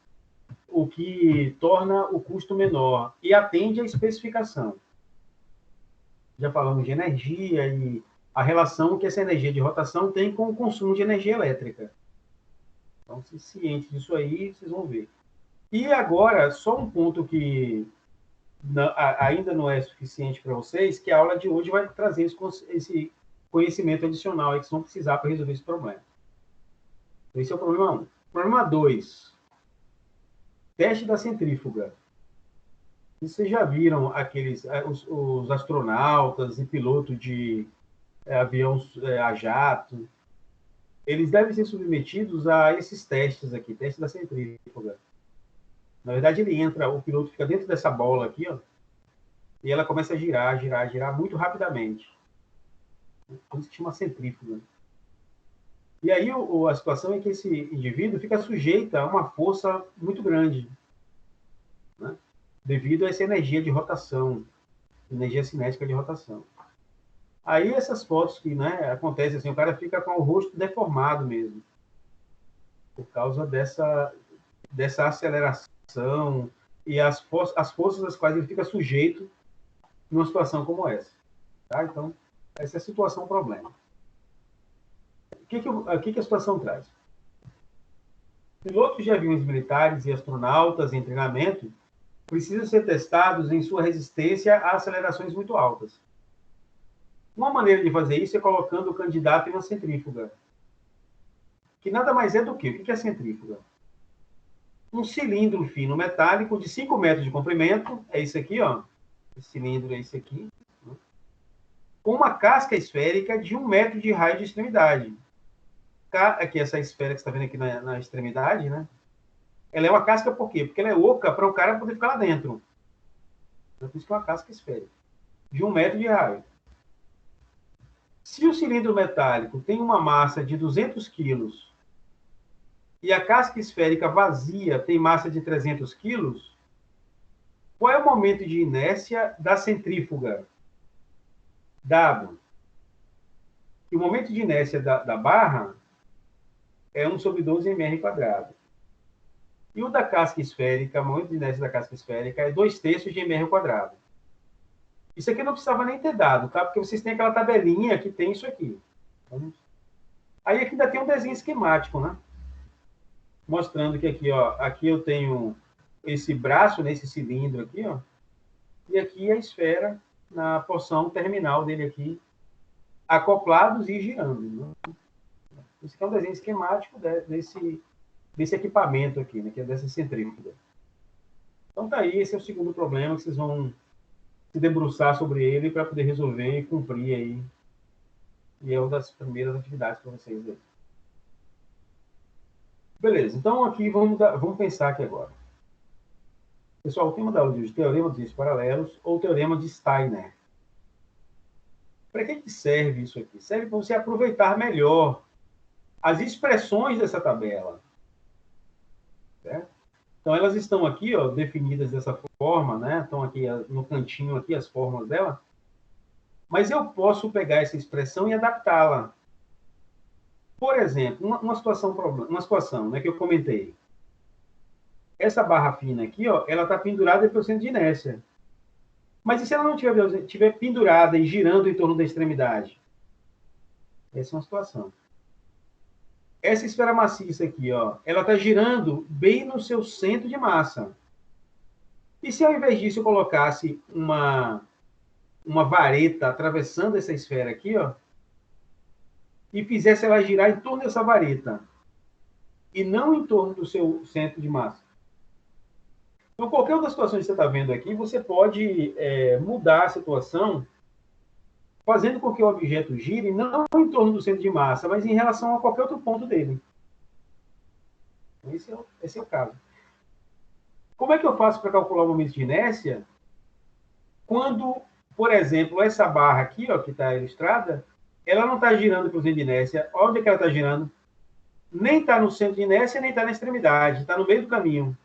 o que torna o custo menor e atende à especificação. Já falamos de energia e a relação que essa energia de rotação tem com o consumo de energia elétrica. Então, se ciente disso aí, vocês vão ver. E agora, só um ponto que ainda não é suficiente para vocês, que a aula de hoje vai trazer esse conhecimento adicional aí que vocês vão precisar para resolver esse problema. Esse é o problema 1. Problema 2. Teste da centrífuga. Vocês já viram os astronautas e pilotos de avião a jato? Eles devem ser submetidos a esses testes aqui, teste da centrífuga. Na verdade, o piloto fica dentro dessa bola aqui, ó, e ela começa a girar muito rapidamente. Por isso que chama centrífuga. E aí a situação é que esse indivíduo fica sujeito a uma força muito grande, né, devido a essa energia de rotação, energia cinética de rotação. Aí essas fotos que, né, acontecem assim, o cara fica com o rosto deformado mesmo, por causa dessa aceleração e as forças às quais ele fica sujeito numa situação como essa. Tá? Então, essa é a situação, o problema. O que a situação traz? Pilotos de aviões militares e astronautas em treinamento precisam ser testados em sua resistência a acelerações muito altas. Uma maneira de fazer isso é colocando o candidato em uma centrífuga, que nada mais é do que, o que é centrífuga? Um cilindro fino metálico de 5 metros de comprimento, é isso aqui, ó. Esse cilindro é esse aqui, né? Com uma casca esférica de 1 metro de raio de extremidade. Aqui, essa esfera que você está vendo aqui na extremidade, né? Ela é uma casca por quê? Porque ela é oca para o cara poder ficar lá dentro. Por isso que é uma casca esférica. De 1 metro de raio. Se o cilindro metálico tem uma massa de 200 quilos e a casca esférica vazia tem massa de 300 quilos, qual é o momento de inércia da centrífuga? Dado que o momento de inércia da barra é 1/12 mr². E o da casca esférica, o momento de inércia da casca esférica é 2/3 de mr². Isso aqui não precisava nem ter dado, tá? Porque vocês têm aquela tabelinha que tem isso aqui. Aí aqui ainda tem um desenho esquemático, né? Mostrando que aqui, ó, aqui eu tenho esse braço, nesse cilindro aqui, ó, e aqui a esfera na porção terminal dele aqui, acoplados e girando. Né? Isso aqui é um desenho esquemático desse equipamento aqui, né, que é dessa centrífuga. Então tá aí, esse é o segundo problema que vocês vão se debruçar sobre ele para poder resolver e cumprir aí. E é uma das primeiras atividades para vocês aí. Beleza, então aqui vamos pensar aqui agora. Pessoal, o tema da aula de hoje, teorema dos eixos paralelos ou teorema de Steiner. Para que serve isso aqui? Serve para você aproveitar melhor as expressões dessa tabela. Certo? Então, elas estão aqui, ó, definidas dessa forma, né? Estão aqui no cantinho aqui as fórmulas dela. Mas eu posso pegar essa expressão e adaptá-la. Por exemplo, uma situação, né, que eu comentei. Essa barra fina aqui, ó, ela está pendurada pelo centro de inércia. Mas e se ela não estiver pendurada e girando em torno da extremidade? Essa é uma situação. Essa esfera maciça aqui, ó, ela está girando bem no seu centro de massa. E se ao invés disso eu colocasse uma vareta atravessando essa esfera aqui, ó, e fizesse ela girar em torno dessa vareta, e não em torno do seu centro de massa? Então, qualquer uma das situações que você está vendo aqui, você pode mudar a situação fazendo com que o objeto gire não em torno do centro de massa, mas em relação a qualquer outro ponto dele. Esse é o caso. Como é que eu faço para calcular o momento de inércia quando, por exemplo, essa barra aqui, ó, que está ilustrada, ela não está girando para o centro de inércia? Onde é que ela está girando? Nem está no centro de inércia, nem está na extremidade, está no meio do caminho.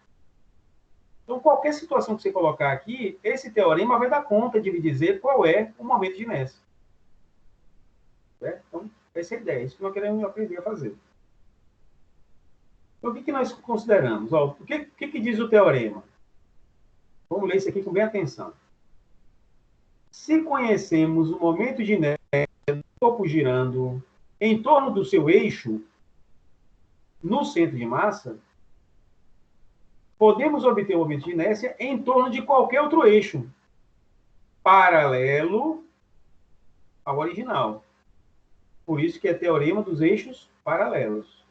Então, qualquer situação que você colocar aqui, esse teorema vai dar conta de me dizer qual é o momento de inércia. Certo? Então, essa é a ideia, isso que nós queremos aprender a fazer. Então, o que nós consideramos? Ó, o que diz o teorema? Vamos ler isso aqui com bem atenção. Se conhecemos o momento de inércia do corpo girando em torno do seu eixo, no centro de massa, podemos obter o momento de inércia em torno de qualquer outro eixo, paralelo ao original. Por isso que é teorema dos eixos paralelos.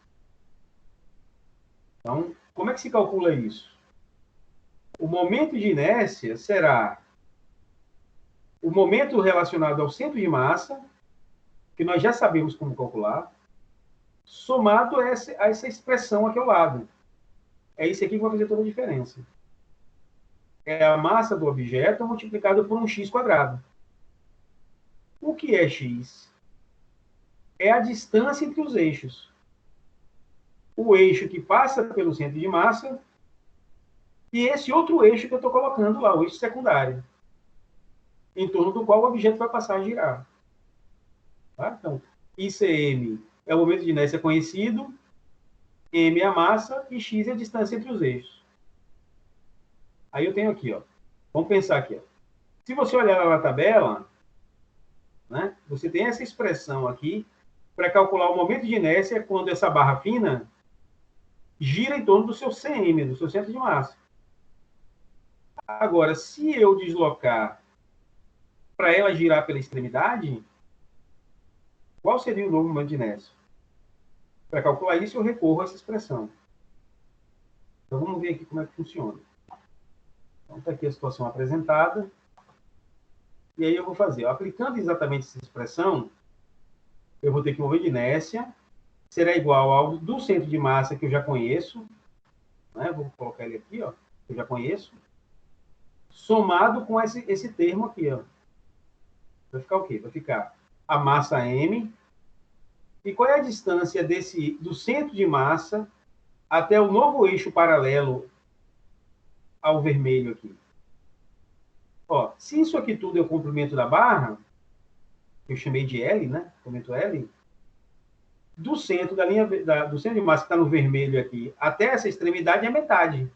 Então, como é que se calcula isso? O momento de inércia será o momento relacionado ao centro de massa, que nós já sabemos como calcular, somado a essa expressão aqui ao lado. É isso aqui que vai fazer toda a diferença. É a massa do objeto multiplicado por um x quadrado. O que é x? É a distância entre os eixos. O eixo que passa pelo centro de massa e esse outro eixo que eu estou colocando lá, o eixo secundário, em torno do qual o objeto vai passar a girar. Tá? Então, ICM é o momento de inércia conhecido, M é a massa e X é a distância entre os eixos. Aí eu tenho aqui, ó. Vamos pensar aqui, ó. Se você olhar lá na tabela, né, você tem essa expressão aqui para calcular o momento de inércia quando essa barra fina gira em torno do seu CM, do seu centro de massa. Agora, se eu deslocar para ela girar pela extremidade, qual seria o novo momento de inércia? Para calcular isso, eu recorro a essa expressão. Então, vamos ver aqui como é que funciona. Então, está aqui a situação apresentada. E aí eu vou fazer, ó, aplicando exatamente essa expressão, eu vou ter que o momento de inércia será igual ao do centro de massa que eu já conheço, né? Vou colocar ele aqui, ó, que eu já conheço, somado com esse termo aqui, ó. Vai ficar o quê? Vai ficar a massa M. E qual é a distância do centro de massa até o novo eixo paralelo ao vermelho aqui? Ó, se isso aqui tudo é o comprimento da barra, que eu chamei de L, né? Comprimento L, do centro do centro de massa que está no vermelho aqui até essa extremidade é metade.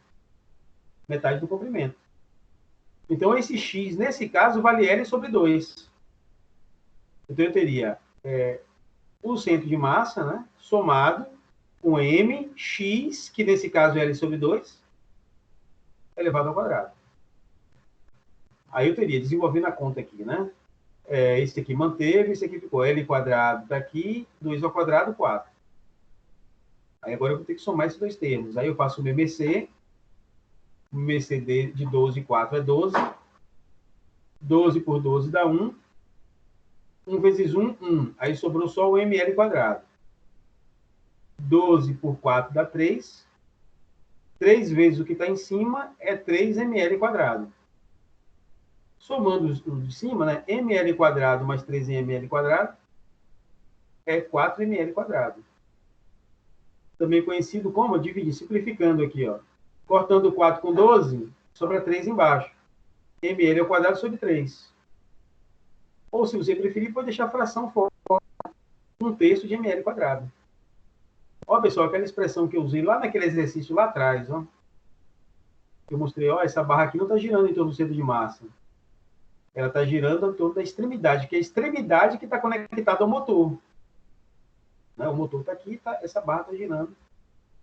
Metade do comprimento. Então, esse X, nesse caso, vale L sobre 2. Então, eu teria o centro de massa, né, somado com mx, que nesse caso é L sobre 2, elevado ao quadrado. Aí eu teria, desenvolvendo a conta aqui, né? Esse aqui manteve, esse aqui ficou L quadrado daqui, 2 ao quadrado, 4. Aí agora eu vou ter que somar esses dois termos. Aí eu faço o MMC, o MMC de 12 e 4 é 12. 12 por 12 dá 1. 1 vezes 1, 1. Aí sobrou só o ml quadrado. 12 por 4 dá 3. 3 vezes o que está em cima é 3 ml quadrado. Somando os de cima, né? ml quadrado mais 3 ml quadrado é 4 ml quadrado. Também conhecido como dividir, simplificando aqui, ó. Cortando 4 com 12, sobra 3 embaixo. ml ao quadrado sobre 3. Ou, se você preferir, pode deixar a fração fora, 1/3 de ml quadrado. Ó, pessoal, aquela expressão que eu usei lá naquele exercício lá atrás, ó. Eu mostrei, ó, essa barra aqui não está girando em torno do centro de massa. Ela está girando em torno da extremidade, que é a extremidade que está conectada ao motor. Né? O motor está aqui, essa barra está girando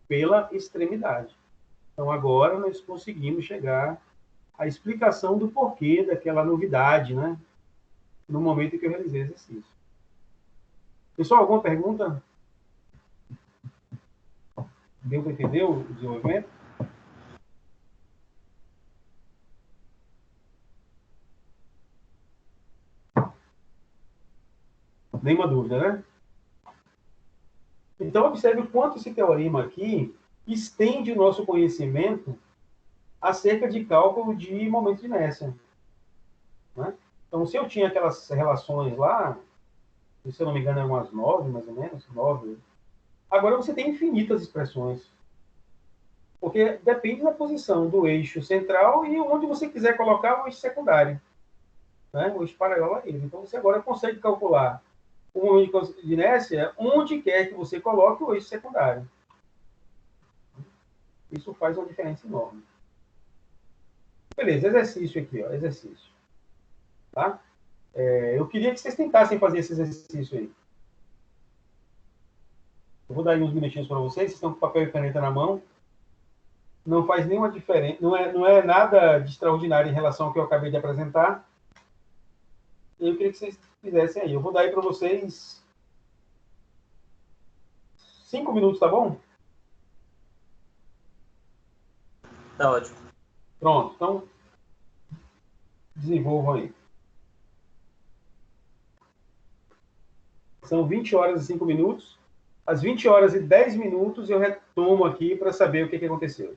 pela extremidade. Então, agora nós conseguimos chegar à explicação do porquê daquela novidade, né? No momento em que eu realizei o exercício. Pessoal, alguma pergunta? Deu para entender o desenvolvimento? Nenhuma dúvida, né? Então, observe o quanto esse teorema aqui estende o nosso conhecimento acerca de cálculo de momento de inércia. Né? Então, se eu tinha aquelas relações lá, se eu não me engano, eram umas 9, mais ou menos, 9. Agora você tem infinitas expressões. Porque depende da posição do eixo central e onde você quiser colocar o eixo secundário. Né? O eixo paralelo a ele. Então, você agora consegue calcular o momento de inércia onde quer que você coloque o eixo secundário. Isso faz uma diferença enorme. Beleza, exercício aqui, ó, exercício. Tá? Eu queria que vocês tentassem fazer esse exercício aí. Eu vou dar aí uns minutinhos para vocês, vocês estão com papel e caneta na mão. Não faz nenhuma diferença, não é nada de extraordinário em relação ao que eu acabei de apresentar. Eu queria que vocês fizessem aí. Eu vou dar aí para vocês 5 minutos, tá bom? Tá ótimo. Pronto, então desenvolvam aí. São 20 horas e 5 minutos. Às 20 horas e 10 minutos eu retomo aqui para saber o que aconteceu.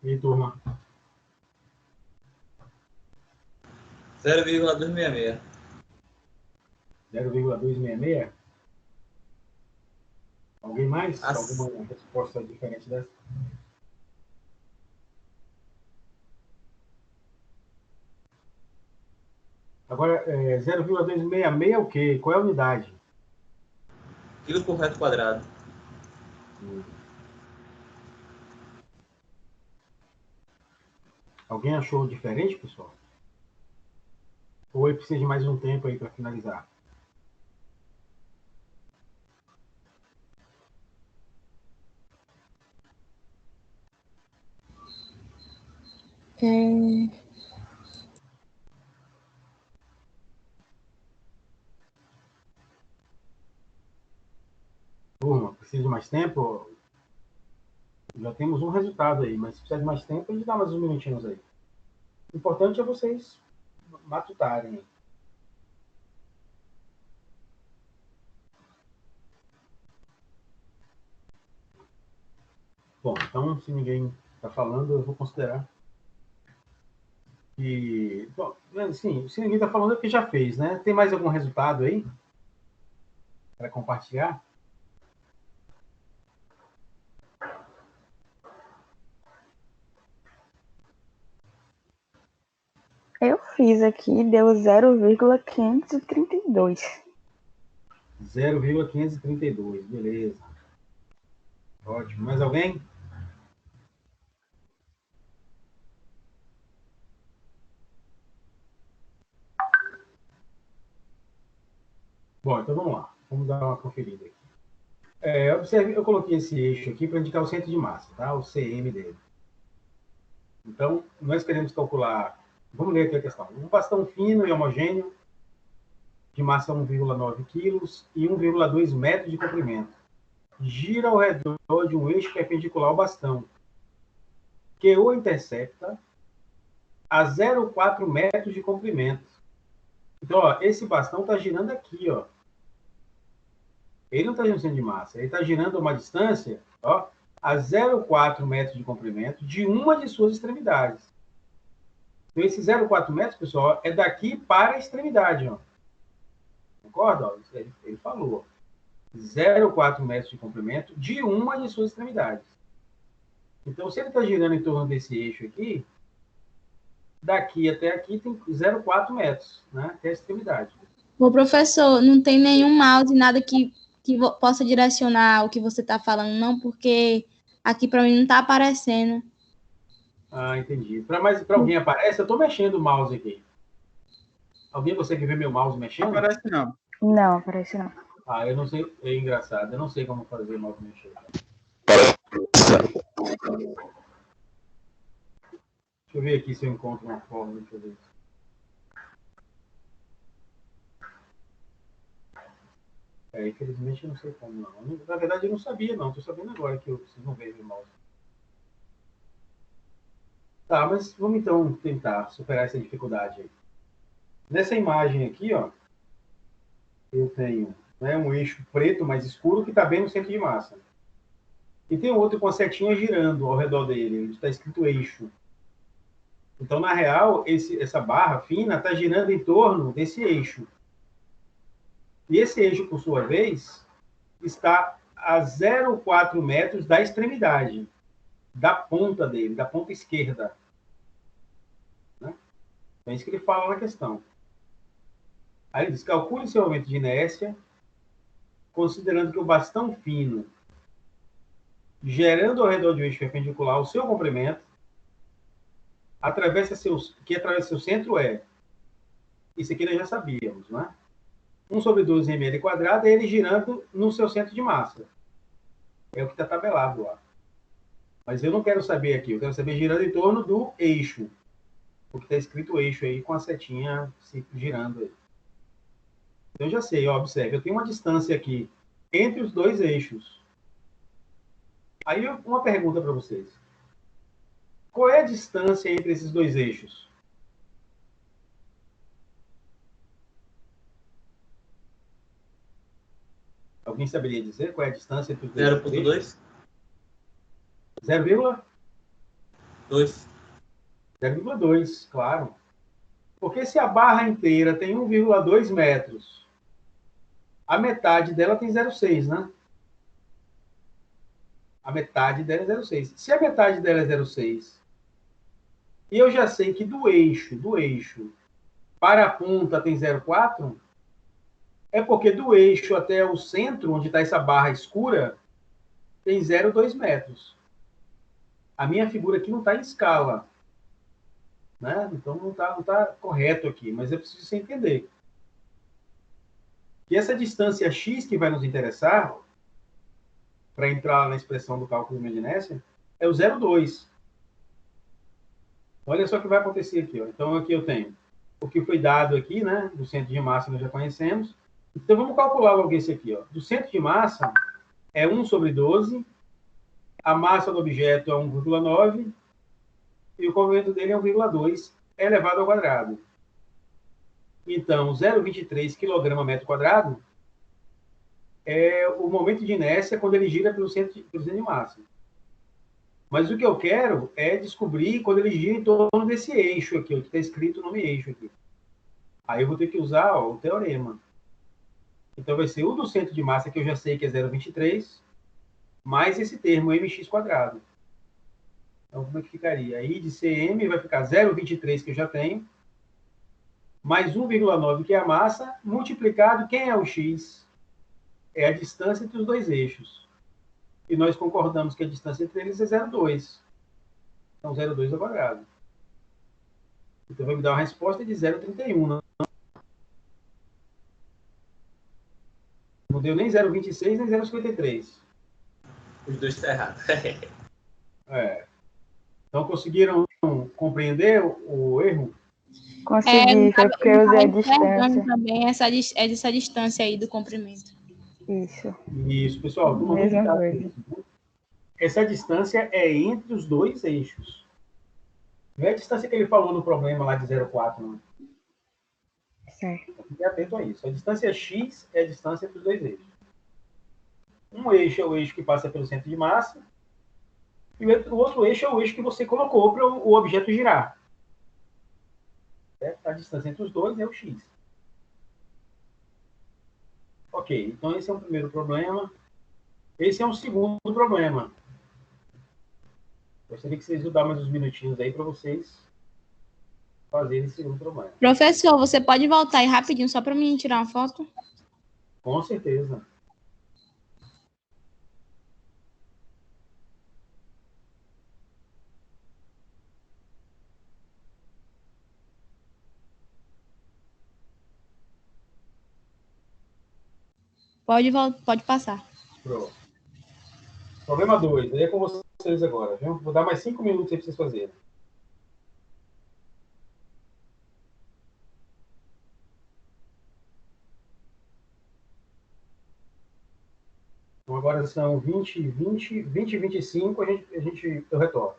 E aí, turma? 0,266. 0,266? Alguém mais? As- Alguma resposta diferente dessa? Agora, 0,266 é o quê? Qual é a unidade? Quilo por metro quadrado. Alguém achou diferente, pessoal? Ou precisa de mais um tempo aí para finalizar? Turma, precisa de mais tempo? Já temos um resultado aí, mas se precisar de mais tempo, a gente dá mais uns minutinhos aí. O importante é vocês matutarem. Bom, então, se ninguém está falando, eu vou considerar que... Bom, assim, se ninguém está falando é porque já fez, né? Tem mais algum resultado aí para compartilhar? Eu fiz aqui, deu 0,532. 0,532, beleza. Ótimo. Mais alguém? Bom, então vamos lá. Vamos dar uma conferida aqui. Observe, eu coloquei esse eixo aqui para indicar o centro de massa, tá? O CM dele. Então, nós queremos calcular... Vamos ler aqui a questão. Um bastão fino e homogêneo, de massa 1,9 kg e 1,2 metros de comprimento, gira ao redor de um eixo perpendicular ao bastão, que o intercepta a 0,4 metros de comprimento. Então, ó, esse bastão está girando aqui, ó. Ele não está girando centro de massa, ele está girando a uma distância, ó, a 0,4 metros de comprimento de uma de suas extremidades. Então, esse 0,4 metros, pessoal, é daqui para a extremidade, ó. Concorda? Ó, ele falou. 0,4 metros de comprimento de uma de suas extremidades. Então, se ele está girando em torno desse eixo aqui, daqui até aqui tem 0,4 metros, né? Até a extremidade. Ô, professor, não tem nenhum mouse, nada que possa direcionar o que você está falando, não, porque aqui para mim não está aparecendo. Ah, entendi. Para alguém aparece, eu estou mexendo o mouse aqui. Alguém consegue ver meu mouse mexendo? Não parece não. Não, parece não. Ah, eu não sei. É engraçado. Eu não sei como fazer o mouse mexer. Deixa eu ver aqui se eu encontro uma forma de fazer isso. Infelizmente eu não sei como não. Na verdade eu não sabia não. Estou sabendo agora que eu preciso ver meu mouse. Tá, mas vamos então tentar superar essa dificuldade aí. Nessa imagem aqui, ó, eu tenho, né, um eixo preto mais escuro que está bem no centro de massa. E tem outro com a setinha girando ao redor dele. Está escrito eixo. Então, na real, essa barra fina está girando em torno desse eixo. E esse eixo, por sua vez, está a 0,4 metros da extremidade, da ponta dele, da ponta esquerda. Né? É isso que ele fala na questão. Aí ele diz, calcule seu aumento de inércia, considerando que o bastão fino, gerando ao redor de um eixo perpendicular o seu comprimento, que atravessa seu centro é, isso aqui nós já sabíamos, né? 1 sobre 12 ml quadrado é ele girando no seu centro de massa. É o que está tabelado lá. Mas eu não quero saber aqui, eu quero saber girando em torno do eixo. Porque está escrito eixo aí com a setinha girando aí. Então eu já sei, ó, observe, eu tenho uma distância aqui entre os dois eixos. Aí uma pergunta para vocês. Qual é a distância entre esses dois eixos? Alguém saberia dizer qual é a distância entre os dois eixos? 0,2? 0, 2. 0,2, claro. Porque se a barra inteira tem 1,2 metros, a metade dela tem 0,6, né? A metade dela é 0,6. Se a metade dela é 0,6, e eu já sei que do eixo para a ponta tem 0,4, é porque do eixo até o centro, onde está essa barra escura, tem 0,2 metros. A minha figura aqui não está em escala, né? Então não tá correto aqui, mas é preciso você entender. E essa distância x que vai nos interessar, para entrar na expressão do cálculo de uma inércia, é o 0,2. Olha só o que vai acontecer aqui. Ó. Então aqui eu tenho o que foi dado aqui, né? Do centro de massa nós já conhecemos. Então vamos calcular logo esse aqui. Ó. Do centro de massa é 1/12, a massa do objeto é 1,9 e o comprimento dele é 1,2 elevado ao quadrado. Então, 0,23 kg/m² é o momento de inércia quando ele gira pelo centro de massa. Mas o que eu quero é descobrir quando ele gira em torno desse eixo aqui, que está escrito o nome eixo aqui. Aí eu vou ter que usar o teorema. Então vai ser o do centro de massa, que eu já sei que é 0,23, mais esse termo mx². Então como é que ficaria? Aí de cm vai ficar 0,23, que eu já tenho, mais 1,9, que é a massa, multiplicado, quem é o x? É a distância entre os dois eixos. E nós concordamos que a distância entre eles é 0,2. Então, 0,2 ao quadrado. Então, vai me dar uma resposta de 0,31. Não deu nem 0,26, nem 0,53. Os dois estão errados. Então, conseguiram compreender o erro? Consegui, foi porque eu usei a Observando distância. também essa distância aí do comprimento. Isso, Isso, pessoal. mesma coisa. Essa distância é entre os dois eixos. Não é a distância que ele falou no problema lá de 0,4, não. Certo. Fique atento a isso. A distância x é a distância entre os dois eixos. Um eixo é o eixo que passa pelo centro de massa, e o outro eixo é o eixo que você colocou para o objeto girar. A distância entre os dois é o x. Ok, então esse é o primeiro problema. Esse é um segundo problema. Gostaria que vocês me dessem mais uns minutinhos aí para vocês fazerem esse segundo problema. Professor, você pode voltar aí rapidinho só para mim tirar uma foto? Com certeza. Pode passar. Pronto. Problema 2. Aí é com vocês agora, viu? Vou dar mais 5 minutos aí para vocês fazerem. Então, agora são 20 e 25, eu retorno.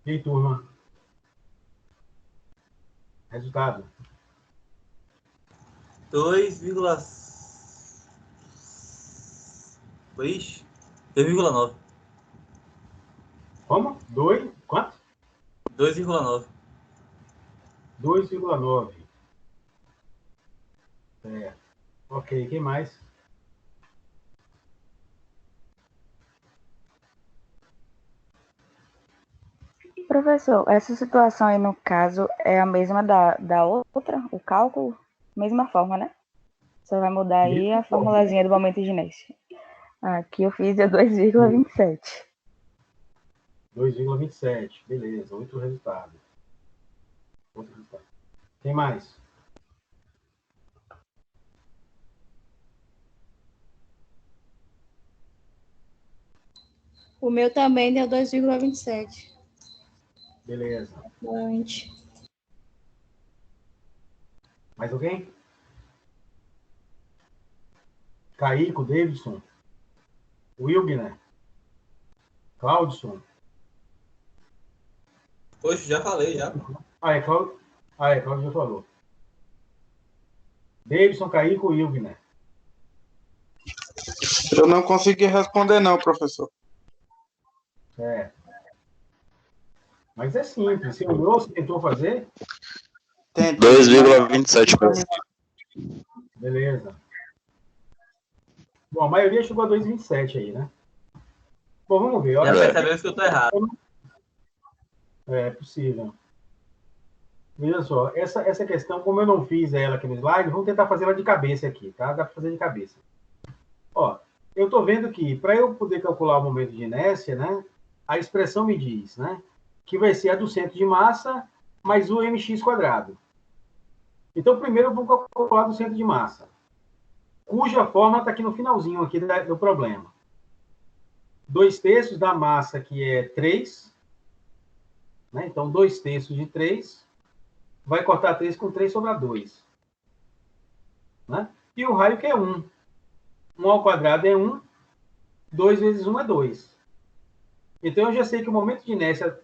E aí, turma? Resultado. 2,9. Como? Quanto? 2,9. 2,9. Ok, quem mais? Professor, essa situação aí, no caso, é a mesma da outra? O cálculo? Mesma forma, né? Só vai mudar aí a formulazinha do momento de inércia. Aqui eu fiz deu 2,27. 2,27. Beleza, outro resultado. Quem mais? O meu também deu 2,27. Beleza. Bastante. Mais alguém? Caico, Davidson, Wilgner, Claudson. Poxa, já falei, já. Cláudio já falou. Davidson, Caico, Wilgner. Eu não consegui responder, não, professor. Mas é simples. Você olhou, você tentou fazer? 2,27, professor. Beleza. Bom, a maioria chegou a 2,27 aí, né? Bom, vamos ver. Já percebeu que eu tô errado. É possível. Veja só, essa questão, como eu não fiz ela aqui no slide, vamos tentar fazer ela de cabeça aqui, tá? Dá para fazer de cabeça. Ó, eu estou vendo que, para eu poder calcular o momento de inércia, né, a expressão me diz, né, que vai ser a do centro de massa mais o mx². Então, primeiro eu vou calcular do centro de massa, cuja forma está aqui no finalzinho aqui do problema. 2/3 da massa, que é 3, né? Então, 2/3 de 3, vai cortar 3 com 3 sobra 2. Né? E o raio que é 1. 1 ao quadrado é 1, 2 vezes 1 é 2. Então, eu já sei que o momento de inércia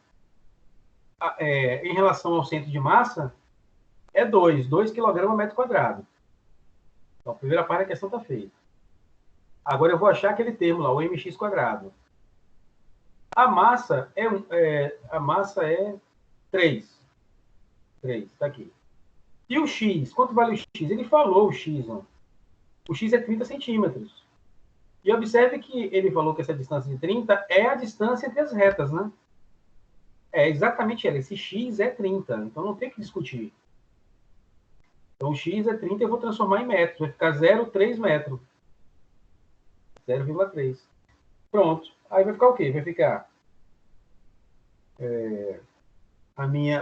em relação ao centro de massa é 2 kg ao metro quadrado. Então, a primeira parte da questão está feita. Agora eu vou achar aquele termo lá, o mx². A massa é 3. 3, está aqui. E o x? Quanto vale o x? Ele falou o x. Ó. O x é 30 centímetros. E observe que ele falou que essa distância de 30 é a distância entre as retas, né? É exatamente ela. Esse x é 30. Então não tem que discutir. Então, o x é 30, eu vou transformar em metros. Vai ficar 0,3 metros. 0,3. Pronto. Aí vai ficar o quê? Vai ficar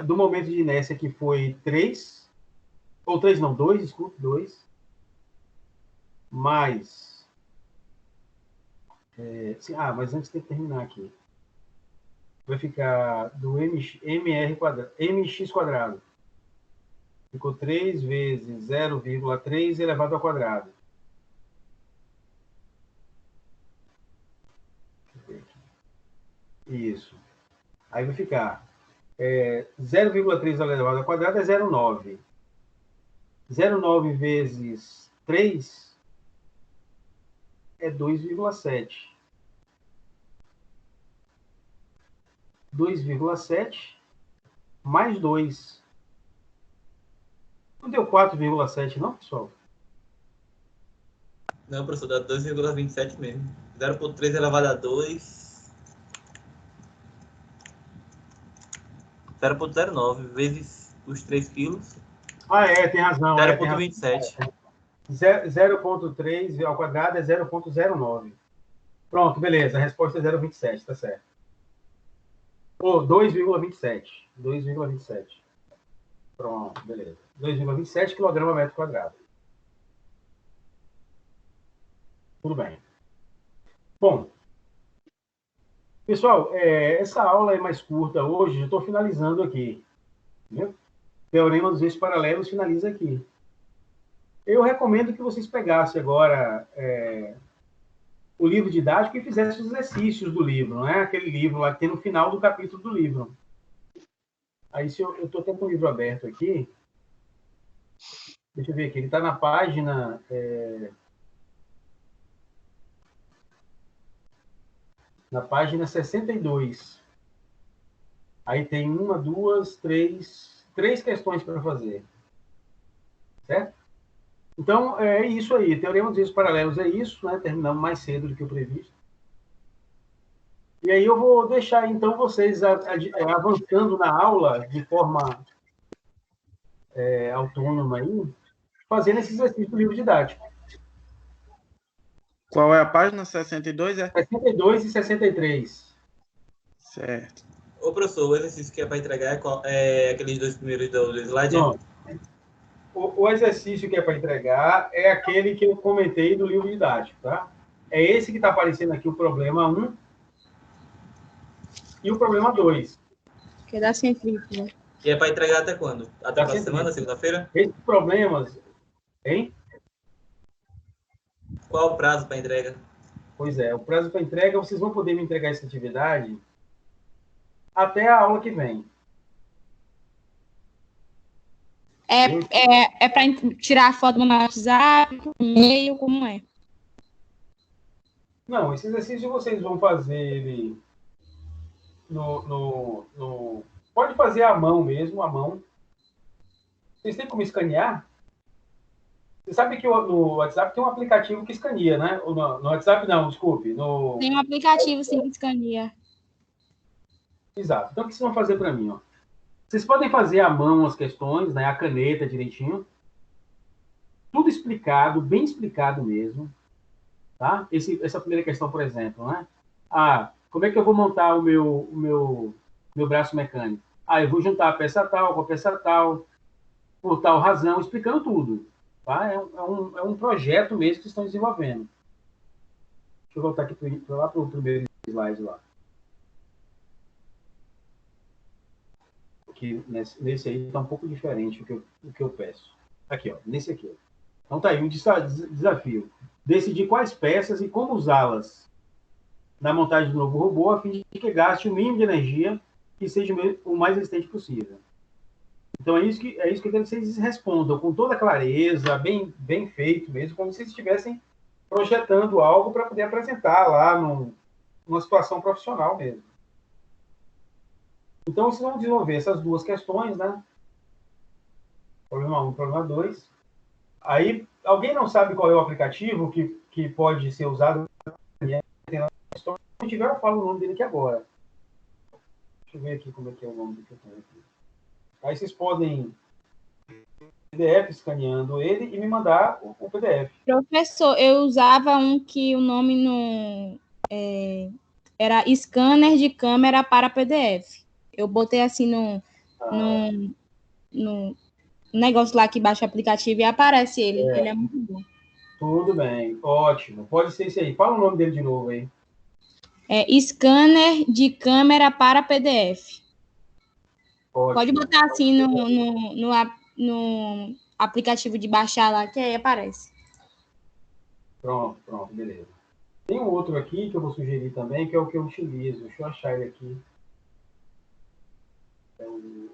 do momento de inércia que foi 3, ou 3 não, 2, desculpe, 2, mais... mas antes tem que terminar aqui. Vai ficar do mx². Ficou 3 vezes 0,3 elevado ao quadrado. Isso. Aí vai ficar 0,3 elevado ao quadrado é 0,9. 0,9 vezes 3 é 2,7. 2,7 mais 2. Não deu 4,7 não, pessoal? Não, professor, dá 2,27 mesmo. 0,3 elevado a 2. 0,09 vezes os 3 quilos. Tem razão. 0,27. 0,3 ao quadrado é 0,09. Pronto, beleza. A resposta é 0,27, tá certo. 2,27. 2,27. Pronto, beleza. 2,27 kg a metro quadrado. Tudo bem. Bom, pessoal, essa aula é mais curta hoje, já estou finalizando aqui. Né? Teorema dos eixos paralelos finaliza aqui. Eu recomendo que vocês pegassem agora o livro didático e fizessem os exercícios do livro, não é aquele livro lá que tem no final do capítulo do livro. Aí, se eu estou até com o livro aberto aqui, deixa eu ver aqui, ele está na página... na página 62. Aí tem uma, duas, três questões para fazer. Certo? Então, é isso aí. Teorema dos eixos paralelos é isso, né? Terminamos mais cedo do que o previsto. E aí eu vou deixar, então, vocês avançando na aula de forma autônoma aí, fazendo esse exercício do livro didático. Qual é a página? 62, é? 62 e 63. Certo. Ô, professor, o exercício que é para entregar é aqueles dois primeiros do slide? Não. O exercício que é para entregar é aquele que eu comentei do livro didático, tá? É esse que está aparecendo aqui, o problema 1 e o problema 2. Que é da centrífuga. Que é para entregar até quando? Até a semana, segunda-feira? Esses problemas, hein? Qual o prazo para entrega? Pois é, o prazo para entrega, vocês vão poder me entregar essa atividade até a aula que vem. É para tirar a foto no WhatsApp, no e-mail, como é? Não, esse exercício vocês vão fazer ele pode fazer à mão mesmo, à mão. Vocês têm como escanear? Você sabe que no WhatsApp tem um aplicativo que escaneia, né? No WhatsApp não, desculpe. Tem um aplicativo, sim, que escaneia. Exato. Então, o que vocês vão fazer para mim? Ó? Vocês podem fazer à mão as questões, né? A caneta direitinho. Tudo explicado, bem explicado mesmo. Tá? Essa primeira questão, por exemplo, né? Como é que eu vou montar o meu braço mecânico? Eu vou juntar a peça tal com a peça tal, por tal razão, explicando tudo. Tá? É um projeto mesmo que vocês estão desenvolvendo. Deixa eu voltar aqui para o primeiro slide lá. Porque nesse aí está um pouco diferente o que eu peço. Aqui, ó, nesse aqui. Ó. Então tá aí um desafio. Decidir quais peças e como usá-las na montagem do novo robô, a fim de que gaste o mínimo de energia e seja o mais resistente possível. Então, é isso que eu quero que vocês respondam com toda clareza, bem feito mesmo, como se estivessem projetando algo para poder apresentar lá numa situação profissional mesmo. Então, vocês vão desenvolver essas duas questões, né? Problema 1 e problema 2. Aí, alguém não sabe qual é o aplicativo que pode ser usado? Se não tiver, eu falo o nome dele aqui agora. Deixa eu ver aqui como é que é o nome que eu tenho aqui. Aí vocês podem PDF escaneando ele e me mandar o PDF. Professor, eu usava um que o nome era scanner de câmera para PDF. Eu botei assim no negócio lá que baixa o aplicativo e aparece ele. Ele é muito bom. Tudo bem, ótimo. Pode ser esse aí. Fala o nome dele de novo aí. Scanner de câmera para PDF. Ótimo. Pode botar assim no aplicativo de baixar lá, que aí aparece. Pronto, beleza. Tem um outro aqui que eu vou sugerir também, que é o que eu utilizo. Deixa eu achar ele aqui. É o...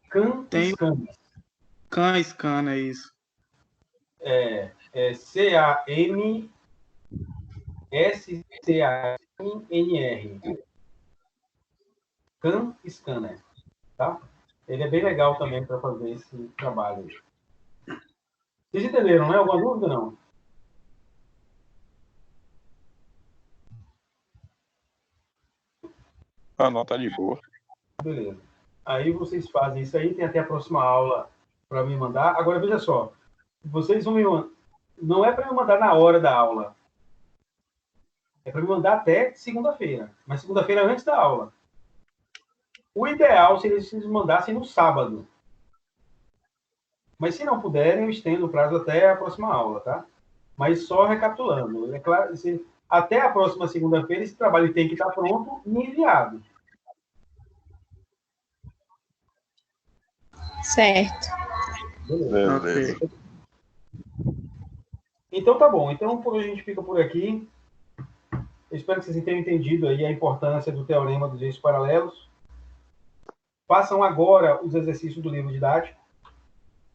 CanScan. CanScan, é isso. É CanScanner. CanScanner, tá? Ele é bem legal também para fazer esse trabalho. Vocês entenderam, né? Alguma dúvida, não? A nota de boa. Beleza. Aí vocês fazem isso aí, tem até a próxima aula para me mandar. Agora, veja só. Vocês vão me mandar... Não é para me mandar na hora da aula. É para me mandar até segunda-feira. Mas segunda-feira antes da aula. O ideal seria se vocês mandassem no sábado. Mas se não puderem, eu estendo o prazo até a próxima aula, tá? Mas só recapitulando. É claro, até a próxima segunda-feira, esse trabalho tem que estar pronto e enviado. Certo. Beleza. Ok. Então tá bom. Então por hoje a gente fica por aqui. Eu espero que vocês tenham entendido aí a importância do teorema dos eixos paralelos. Façam agora os exercícios do livro didático,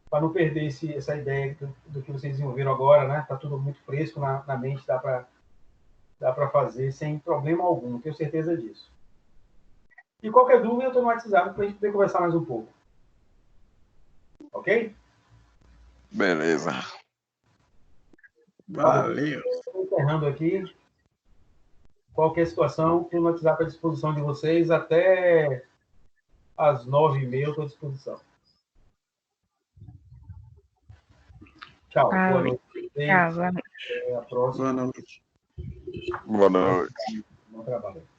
para não perder essa ideia do que vocês desenvolveram agora, né? Está tudo muito fresco na mente, dá para fazer sem problema algum, tenho certeza disso. E qualquer dúvida, eu estou no WhatsApp para a gente poder conversar mais um pouco. Ok? Beleza. Valeu. Estou encerrando aqui. Qualquer situação, estou no WhatsApp à disposição de vocês. Até às 9h30 estou à disposição. Tchau. Boa noite. Tchau, boa noite. Até a próxima. Boa noite. Boa noite. Bom trabalho.